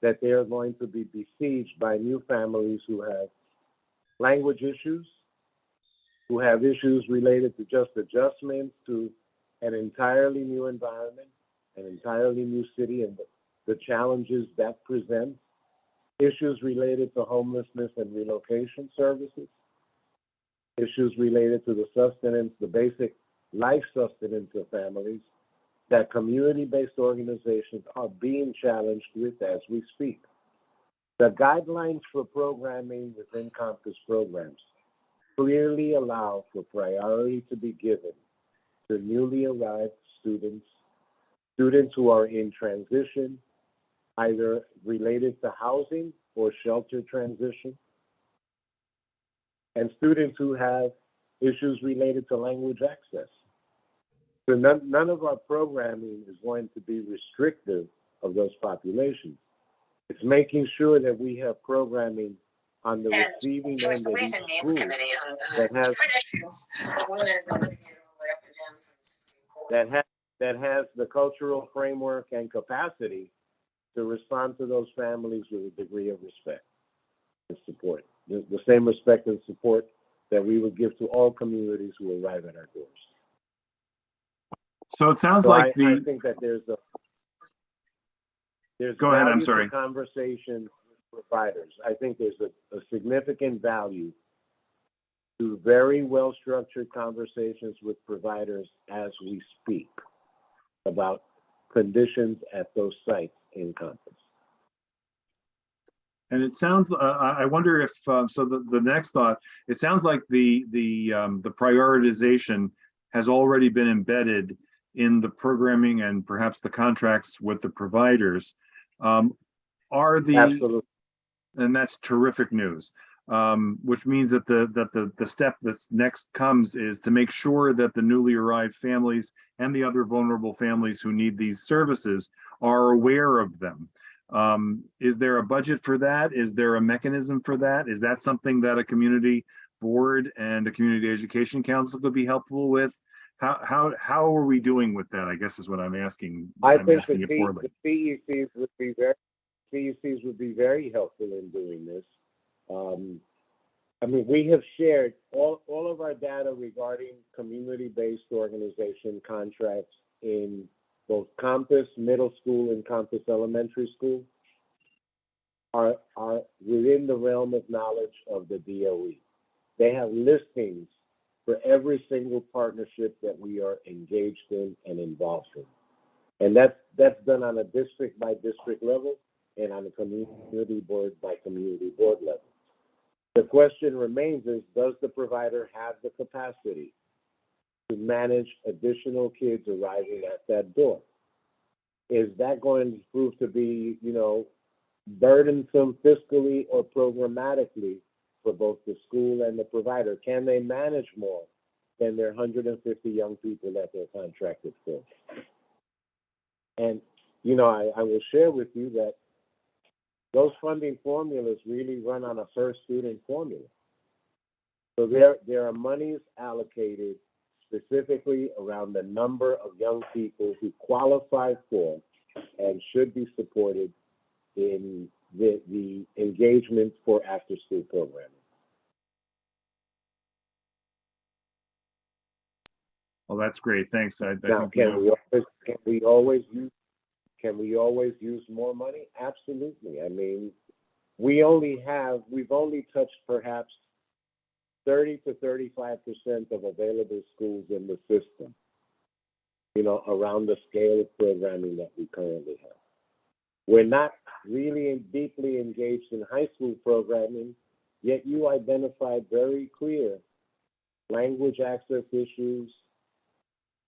that they are going to be besieged by new families who have language issues, who have issues related to just adjustment to an entirely new environment, an entirely new city, and the challenges that presents, issues related to homelessness and relocation services, issues related to the sustenance, the basic life sustenance of families that community-based organizations are being challenged with as we speak. The guidelines for programming within campus programs clearly allow for priority to be given to newly arrived students, students who are in transition, either related to housing or shelter transition, and students who have issues related to language access. So none of our programming is going to be restrictive of those populations. It's making sure that we have programming on the receiving end of each school that has the cultural framework and capacity to respond to those families with a degree of respect and support. The same respect and support that we would give to all communities who arrive at our doors. So it sounds So like I think that there's Go ahead, I'm value sorry. to conversation with providers. I think there's a significant value to very well-structured conversations with providers as we speak about conditions at those sites in campus. And it sounds, I wonder if, so the next thought, it sounds like the prioritization has already been embedded in the programming and perhaps the contracts with the providers. Absolutely. And that's terrific news. Which means that the step that's next comes is to make sure that the newly arrived families and the other vulnerable families who need these services are aware of them. Is there a budget for that? Is there a mechanism for that? Is that something that a community board and a community education council could be helpful with? How are we doing with that, I guess is what I'm asking. I think the CECs would be very helpful in doing this. I mean, we have shared all of our data regarding community-based organization contracts in both campus middle school and campus elementary school are within the realm of knowledge of the DOE. They have listings for every single partnership that we are engaged in and involved in. And that's done on a district by district level and on a community board by community board level. The question remains is, does the provider have the capacity to manage additional kids arriving at that door? Is that going to prove to be, burdensome fiscally or programmatically for both the school and the provider? Can they manage more than their 150 young people that they're contracted for? And, I will share with you that those funding formulas really run on a per student formula. So there are monies allocated specifically around the number of young people who qualify for and should be supported in the engagement for after-school programming. Well, that's great. Thanks. Now, can we always use more money? Absolutely. I mean, we've only touched perhaps 30 to 35% of available schools in the system, around the scale of programming that we currently have. We're not really deeply engaged in high school programming, yet you identified very clear language access issues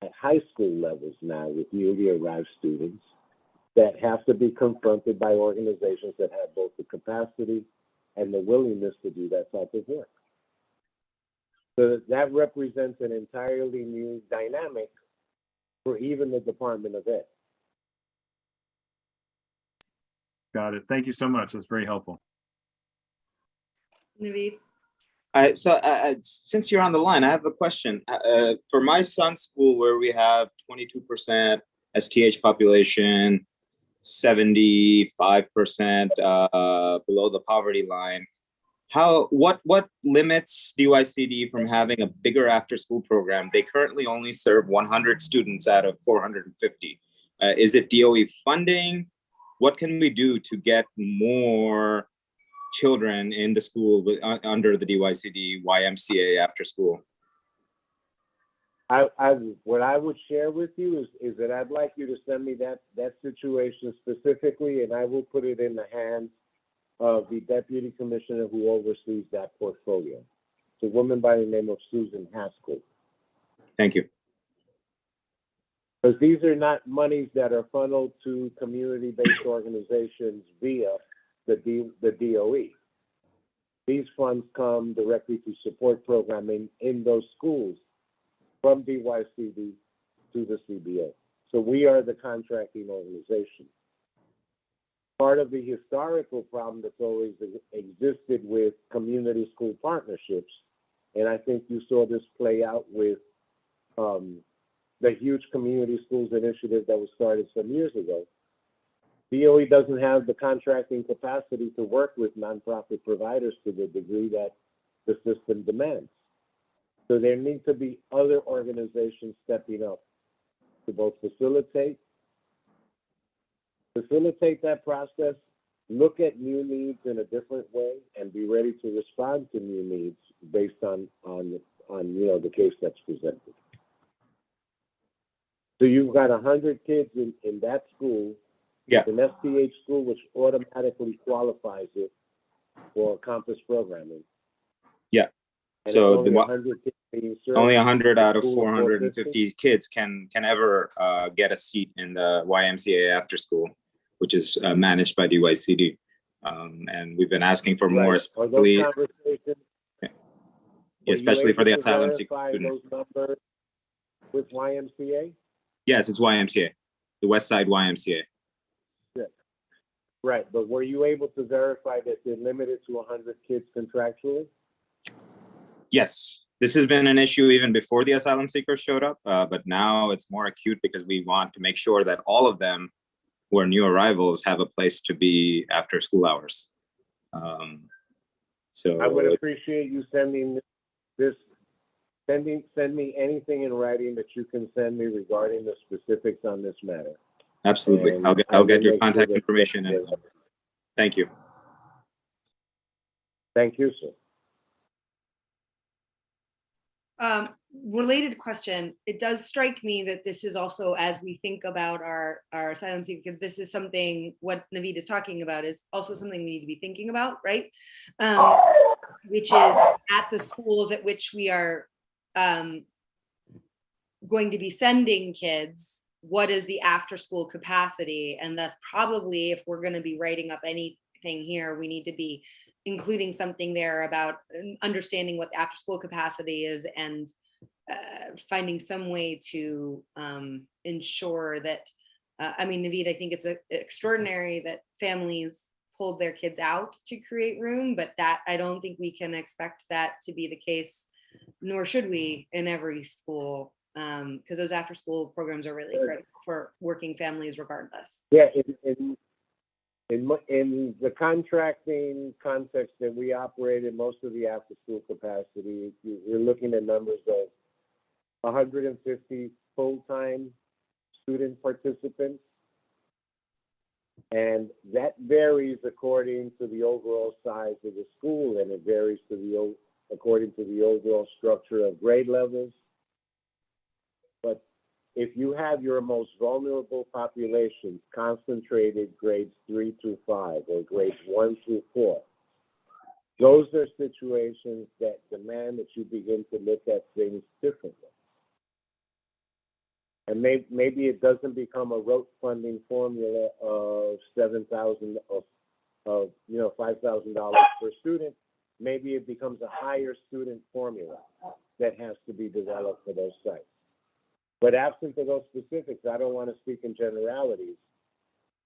at high school levels now with newly arrived students that have to be confronted by organizations that have both the capacity and the willingness to do that type of work. So that represents an entirely new dynamic for even the Department of Ed. Got it. Thank you so much. That's very helpful. Naveed? Since you're on the line, I have a question. For my son's school, where we have 22% STH population, 75% below the poverty line, what limits DYCD from having a bigger after-school program? They currently only serve 100 students out of 450. Is it DOE funding? What can we do to get more children in the school under the DYCD YMCA after school? What I would share with you is that I'd like you to send me that situation specifically, and I will put it in the hands of the deputy commissioner who oversees that portfolio. It's a woman by the name of Susan Haskell. Thank you. Because these are not monies that are funneled to community-based organizations via the DOE. These funds come directly to support programming in those schools from DYCD to the CBA. So we are the contracting organization. Part of the historical problem that's always existed with community school partnerships, and I think you saw this play out with the huge community schools initiative that was started some years ago. DOE doesn't have the contracting capacity to work with nonprofit providers to the degree that the system demands. So there need to be other organizations stepping up to both facilitate that process, look at new needs in a different way, and be ready to respond to new needs based on the case that's presented. So you've got 100 kids in that school. Yeah. An STH school, which automatically qualifies it for campus programming. Yeah. And so only 100 kids being served. Only 100 out of School 450 kids can ever get a seat in the YMCA after school, which is managed by DYCD. And we've been asking for more, especially, especially for the asylum seeker students. Those numbers with YMCA? Yes, it's YMCA, the West Side YMCA. Yeah. Right, but were you able to verify that they're limited to 100 kids contractually? Yes, this has been an issue even before the asylum seekers showed up, but now it's more acute because we want to make sure that all of them who are new arrivals have a place to be after school hours. So I would appreciate you sending this. Send me anything in writing that you can send me regarding the specifics on this matter. Absolutely, And I'll get your contact information. And thank you. Thank you, sir. Related question. It does strike me that this is also, as we think about our asylum seekers, because this is something, what Naveed is talking about is also something we need to be thinking about, right? Which is at the schools at which we are going to be sending kids, what is the after school capacity? And thus probably if we're going to be writing up anything here, we need to be including something there about understanding what the after school capacity is and finding some way to ensure that, I mean, Naveed, I think it's extraordinary that families pulled their kids out to create room, but that I don't think we can expect that to be the case, nor should we in every school, because those after school programs are really critical for working families regardless. Yeah, in the contracting context that we operate in, most of the after school capacity, you're looking at numbers of 150 full-time student participants. And that varies according to the overall size of the school, and it varies according to the overall structure of grade levels. But if you have your most vulnerable populations concentrated grades 3 through 5 or grades 1 through 4, those are situations that demand that you begin to look at things differently. And maybe it doesn't become a rote funding formula of $7,000 of $5,000 per student. Maybe it becomes a higher student formula that has to be developed for those sites. But absent of those specifics, I don't want to speak in generalities.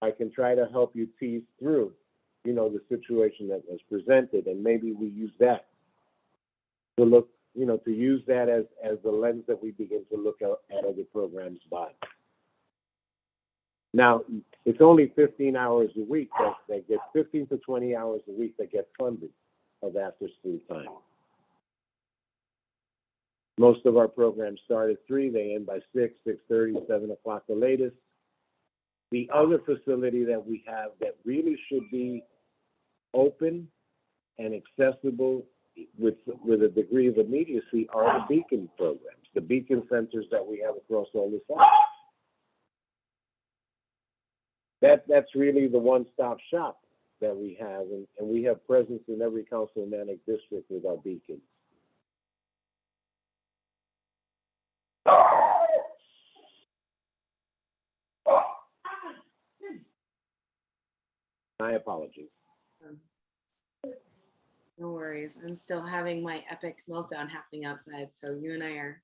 I can try to help you tease through, you know, the situation that was presented, and maybe we use that to look, you know, to use that as the lens that we begin to look at other programs by. Now, it's only 15 hours a week that get 15 to 20 hours a week that get funded of after school time. Most of our programs start at 3, they end by 6, 6:30, 7 o'clock the latest. The other facility that we have that really should be open and accessible with a degree of immediacy are the beacon programs, the beacon centers that we have across all the sites. That's really the one-stop shop that we have, and we have presence in every council and manic district with our beacons. My apologies. No worries. I'm still having my epic meltdown happening outside, so you and I are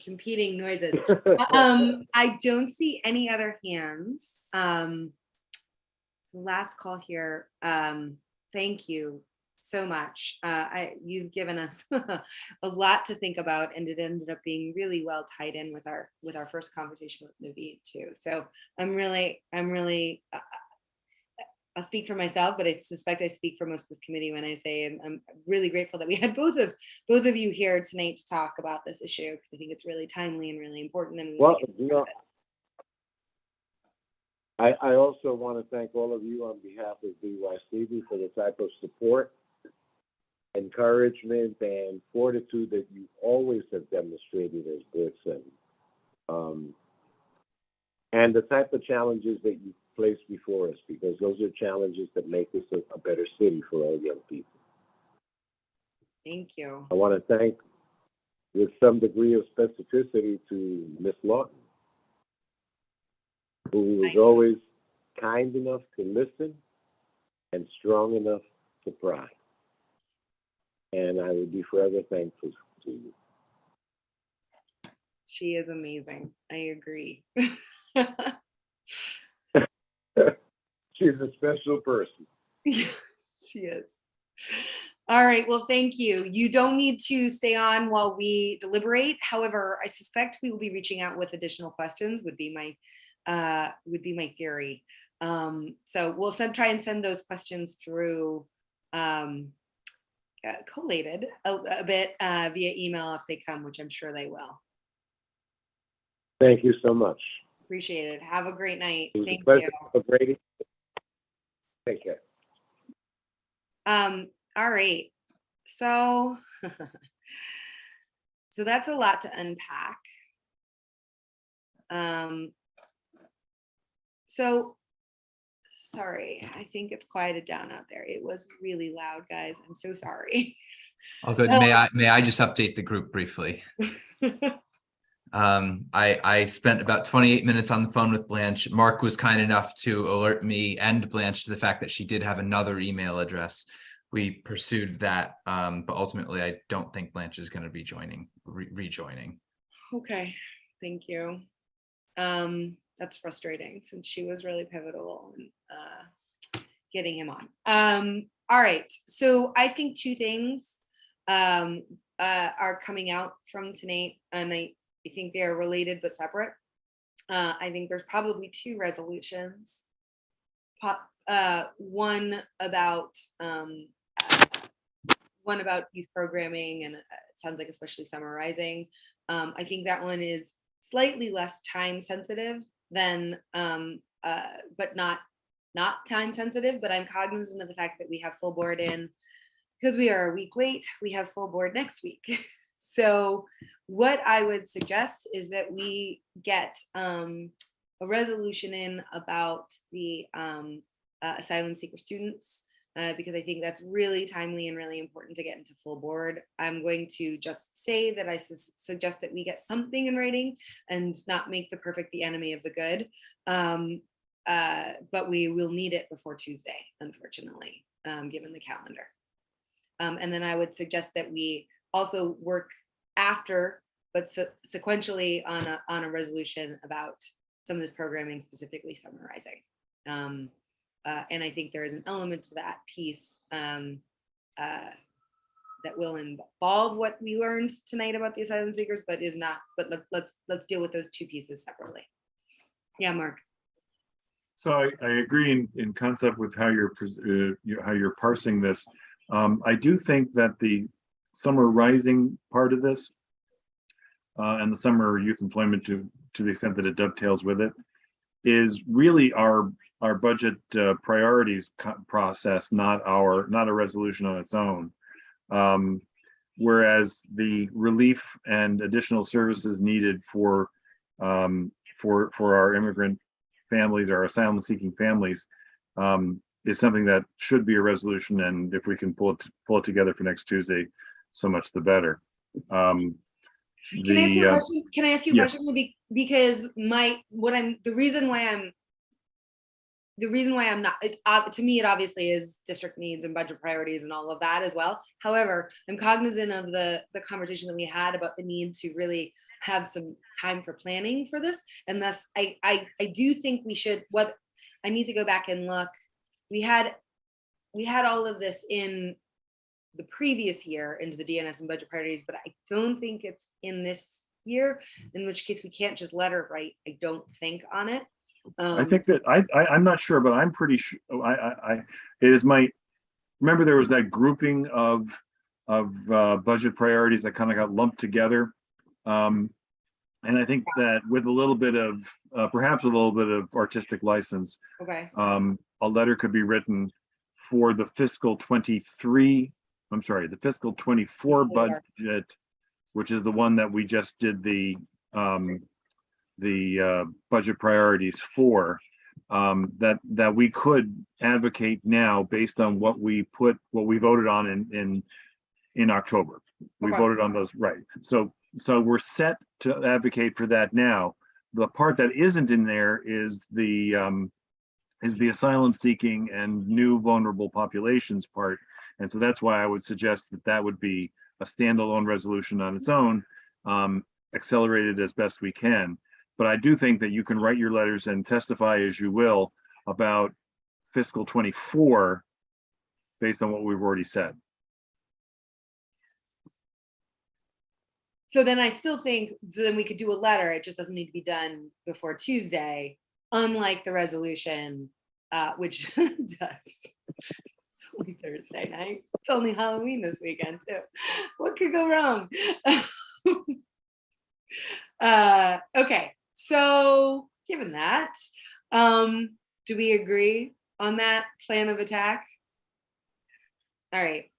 competing noises. I don't see any other hands. So last call here. Thank you so much. You've given us a lot to think about, and it ended up being really well tied in with our first conversation with Naveed too. So I'm really I'll speak for myself, but I suspect I speak for most of this committee when I say I'm really grateful that we had both of you here tonight to talk about this issue, because I think it's really timely and really important. And well, you know, I also want to thank all of you on behalf of DYCD for the type of support, encouragement, and fortitude that you always have demonstrated as Bert said. And the type of challenges that you place before us, because those are challenges that make us a better city for all young people. Thank you. I want to thank, with some degree of specificity, to Ms. Lawton, who was always kind enough to listen and strong enough to pry. And I would be forever thankful to you. She is amazing. I agree. She's a special person. She is. All right. Well, thank you. You don't need to stay on while we deliberate. However, I suspect we will be reaching out with additional questions. Would be my theory. So we'll try and send those questions through collated a bit via email if they come, which I'm sure they will. Thank you so much. Appreciate it. Have a great night. Thank you. Take care. All right. So, so that's a lot to unpack. So sorry, I think it's quieted down out there. It was really loud, guys. I'm so sorry. All good. May I just update the group briefly? I spent about 28 minutes on the phone with Blanche. Mark was kind enough to alert me and Blanche to the fact that she did have another email address. We pursued that, but ultimately I don't think Blanche is going to be rejoining. Okay, thank you. That's frustrating since she was really pivotal in getting him on. All right, so I think two things are coming out from tonight, and I think they are related but separate. I think there's probably two resolutions. One about youth programming, and it sounds like especially summarizing. I think that one is slightly less time sensitive than, but not time sensitive. But I'm cognizant of the fact that we have full board in, because we are a week late. We have full board next week. So what I would suggest is that we get a resolution in about the asylum seeker students, because I think that's really timely and really important to get into full board. I'm going to just say that I suggest that we get something in writing and not make the perfect the enemy of the good. But we will need it before Tuesday, unfortunately, given the calendar. And then I would suggest that we also work after, but sequentially on a resolution about some of this programming, specifically summarizing. And I think there is an element to that piece that will involve what we learned tonight about the asylum seekers, but is not, but let's deal with those two pieces separately. Yeah, Mark. So I agree in concept with how you're parsing this. I do think that the summer rising part of this and the summer youth employment to the extent that it dovetails with it is really our budget priorities process, not a resolution on its own. Whereas the relief and additional services needed for our immigrant families, our asylum-seeking families, is something that should be a resolution. And if we can pull it together for next Tuesday, so much the better. Can I ask you a question? Can I ask you a question? Because the reason why I'm not, to me, it obviously is district needs and budget priorities and all of that as well. However, I'm cognizant of the conversation that we had about the need to really have some time for planning for this. And thus, I do think we should, I need to go back and look. We had all of this in the previous year into the DNS and budget priorities, but I don't think it's in this year, in which case we can't just let her write, I don't think, on it. I think that I'm not sure, but I'm pretty sure remember there was that grouping of budget priorities that kind of got lumped together. And I think that with a little bit of perhaps a little bit of artistic license, okay, a letter could be written for the fiscal 24 budget, which is the one that we just did the budget priorities for, that we could advocate now based on what we voted on in October. We voted on those, right? So we're set to advocate for that now. The part that isn't in there is the asylum seeking and new vulnerable populations part. And so that's why I would suggest that would be a standalone resolution on its own, accelerated as best we can. But I do think that you can write your letters and testify as you will about fiscal 24 based on what we've already said. So then I still think then we could do a letter. It just doesn't need to be done before Tuesday, unlike the resolution, which does. It's only Thursday night. It's only Halloween this weekend too. What could go wrong? Okay, so given that, do we agree on that plan of attack? All right.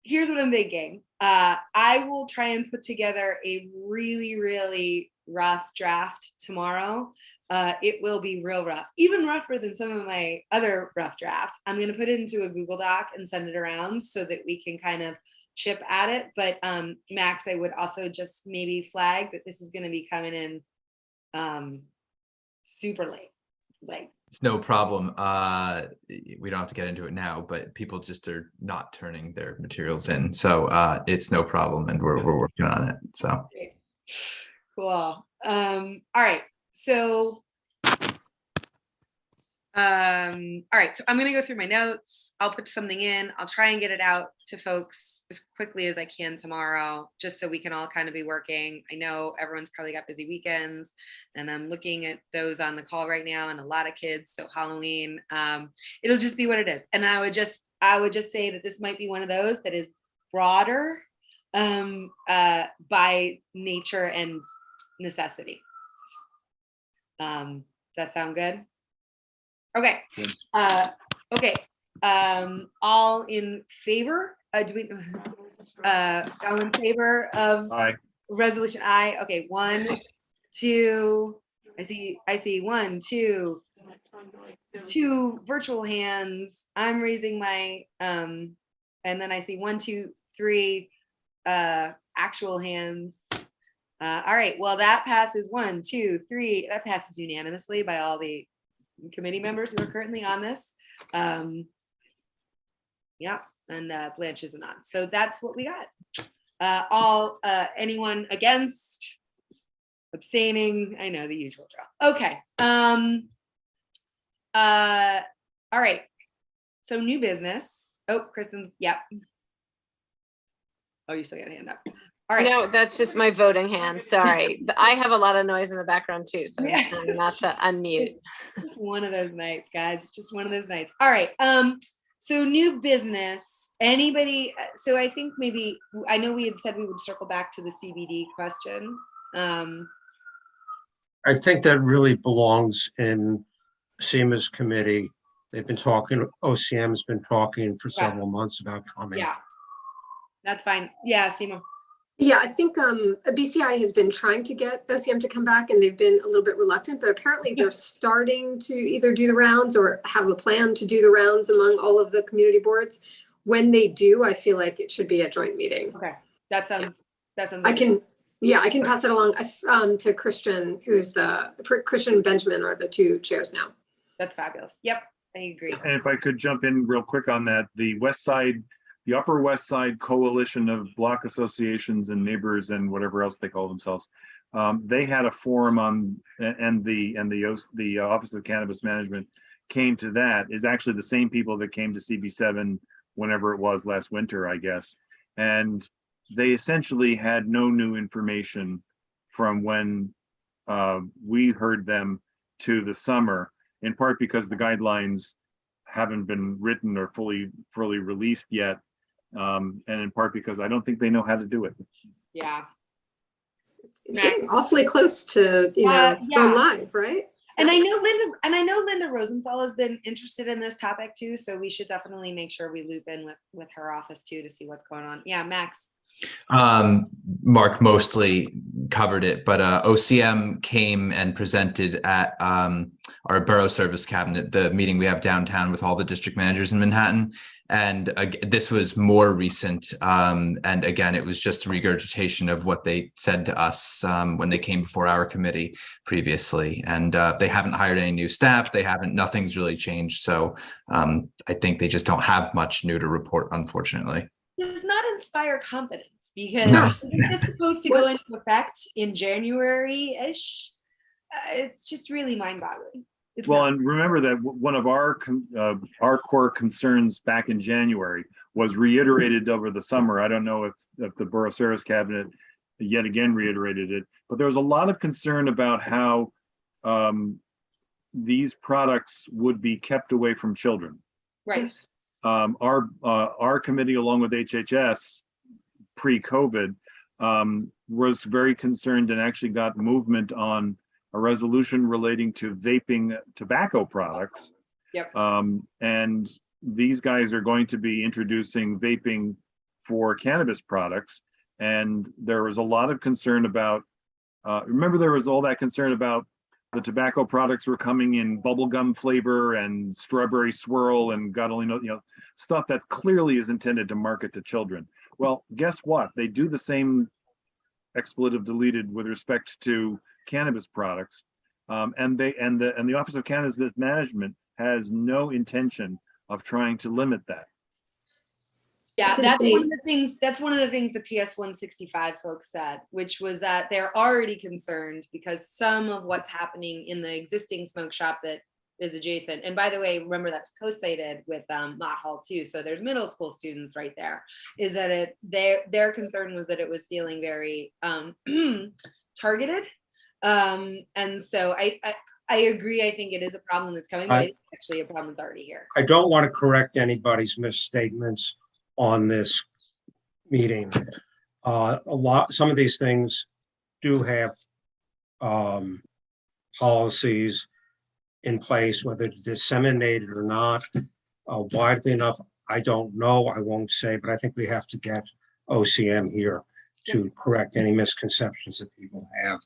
Here's what I'm thinking. I will try and put together a really, really rough draft tomorrow. It will be real rough, even rougher than some of my other rough drafts. I'm going to put it into a Google Doc and send it around so that we can kind of chip at it. But Max, I would also just maybe flag that this is going to be coming in super late. Like, it's no problem. We don't have to get into it now, but people just are not turning their materials in. So it's no problem, and we're working on it. So okay. Cool. All right. So all right, so I'm gonna go through my notes. I'll put something in. I'll try and get it out to folks as quickly as I can tomorrow, just so we can all kind of be working. I know everyone's probably got busy weekends, and I'm looking at those on the call right now, and a lot of kids. So Halloween, it'll just be what it is. And I would just say that this might be one of those that is broader by nature and necessity. Does that sound good? Okay. Okay. All in favor? All in favor of Aye. resolution I? Okay. 1, 2. I see 1, 2. 2 virtual hands. I'm raising my and then I see 1, 2, 3 actual hands. All right. Well, that passes 1, 2, 3. That passes unanimously by all the committee members who are currently on this. Yeah, and Blanche isn't on. So that's what we got. Anyone against? Abstaining? I know the usual drill. Okay. All right. So new business. Oh, Kristen's, yep. Oh, you still got a hand up. All right. No, that's just my voting hand. Sorry. I have a lot of noise in the background too, so Yeah. I'm trying not to unmute. It's just one of those nights, guys. It's just one of those nights. All right. So new business. Anybody? So I think maybe, I know we had said we would circle back to the CBD question. I think that really belongs in SEMA's committee. They've been talking, OCM's been talking for several months about coming. Yeah, that's fine. Yeah, Seema. Yeah, I think BCI has been trying to get OCM to come back and they've been a little bit reluctant, but apparently they're starting to either do the rounds or have a plan to do the rounds among all of the community boards. When they do, I feel like it should be a joint meeting. Okay, that sounds I can pass it along to Christian, who's Christian Benjamin are the two chairs now. That's fabulous. Yep, I agree. And if I could jump in real quick on that, the Upper West Side Coalition of Block Associations and Neighbors and whatever else they call themselves, they had a forum on, and the Office of Cannabis Management came to that, is actually the same people that came to CB7 whenever it was last winter, I guess. And they essentially had no new information from when we heard them to the summer, in part because the guidelines haven't been written or fully released yet, and in part because I don't think they know how to do it. Yeah, it's getting awfully close to going live, right? And I know Linda Rosenthal has been interested in this topic too, so we should definitely make sure we loop in with her office too to see what's going on. Yeah, Max. Mark mostly covered it, but OCM came and presented at our borough service cabinet, the meeting we have downtown with all the district managers in Manhattan. And this was more recent. And again, it was just a regurgitation of what they said to us when they came before our committee previously. And they haven't hired any new staff. Nothing's really changed. So I think they just don't have much new to report, unfortunately. Does not inspire confidence because it's supposed to go into effect in January-ish. It's just really mind-boggling. And remember that one of our core concerns back in January was reiterated over the summer. I don't know if the Borough Service Cabinet yet again reiterated it, but there was a lot of concern about how these products would be kept away from children. Right. Our committee, along with HHS, pre-COVID, was very concerned and actually got movement on a resolution relating to vaping tobacco products. Yep. And these guys are going to be introducing vaping for cannabis products. And there was a lot of concern about, remember there was all that concern about the tobacco products were coming in bubblegum flavor and strawberry swirl and God only knows, stuff that clearly is intended to market to children. Well, guess what? They do the same expletive deleted with respect to cannabis products, and the Office of Cannabis Management has no intention of trying to limit that. Yeah, that's one of the things. That's one of the things the PS 165 folks said, which was that they're already concerned because some of what's happening in the existing smoke shop that is adjacent. And by the way, remember that's co-sited with Mott Hall too. So there's middle school students right there. Is that their concern was that it was feeling very targeted. And so I agree. I think it is a problem that's coming, but it's actually a problem that's already here. I don't want to correct anybody's misstatements on this meeting. Some of these things do have policies in place, whether disseminated or not, widely enough, I don't know, I won't say, but I think we have to get OCM here to correct any misconceptions that people have.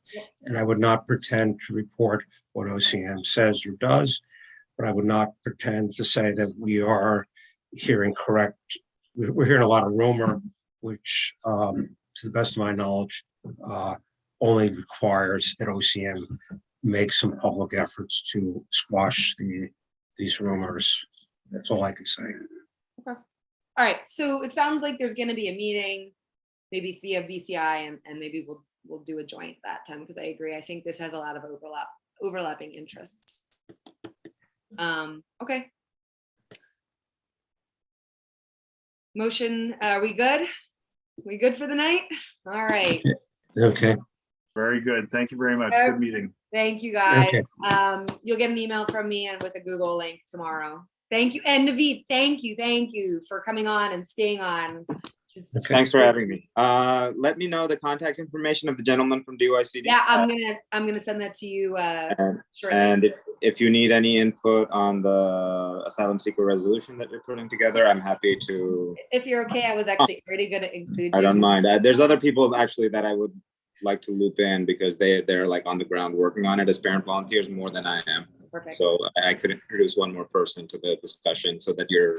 And I would not pretend to report what OCM says or does, but I would not pretend to say that we are hearing correct. We're hearing a lot of rumor, which to the best of my knowledge, only requires that OCM make some public efforts to squash these rumors. That's all I can say. Okay. All right. So it sounds like there's going to be a meeting, maybe via BCI, and maybe we'll do a joint that time because I agree. I think this has a lot of overlapping interests. Okay. Motion, are we good? We good for the night? All right. Okay. Very good. Thank you very much. Okay. Good meeting. Thank you, guys. Okay. You'll get an email from me and with a Google link tomorrow. Thank you. And Naveed, thank you for coming on and staying on. Thanks for having me. Let me know the contact information of the gentleman from DYCD. Yeah, I'm gonna send that to you shortly. And if you need any input on the asylum seeker resolution that you're putting together, I'm happy to. If you're okay, I was actually already gonna include you. I don't mind. There's other people actually that I would like to loop in because they're like on the ground working on it as parent volunteers more than I am. Perfect. So I could introduce one more person to the discussion so that you're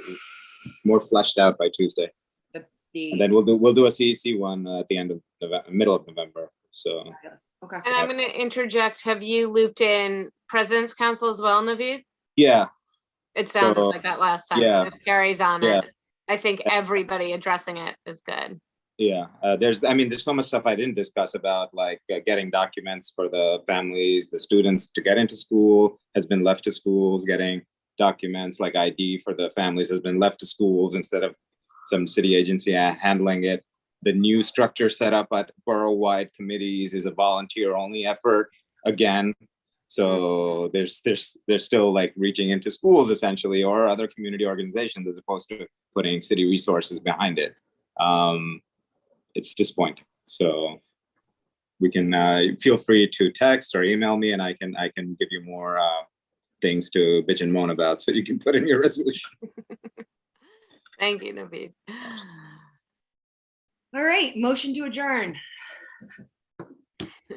more fleshed out by Tuesday. And then we'll do a CEC one at the end of middle of November. So okay. And I'm going to interject. Have you looped in President's Council as well, Naveed? Yeah. It sounded like that last time. Yeah. If Carrie's on it, I think everybody addressing it is good. Yeah. There's so much stuff I didn't discuss about like getting documents for the families, the students to get into school has been left to schools, getting documents like ID for the families has been left to schools instead of some city agency handling it. The new structure set up at borough-wide committees is a volunteer-only effort again. So there's still like reaching into schools essentially or other community organizations as opposed to putting city resources behind it. It's disappointing. So we can feel free to text or email me, and I can give you more things to bitch and moan about, so you can put in your resolution. Thank you, Naveed. All right, motion to adjourn.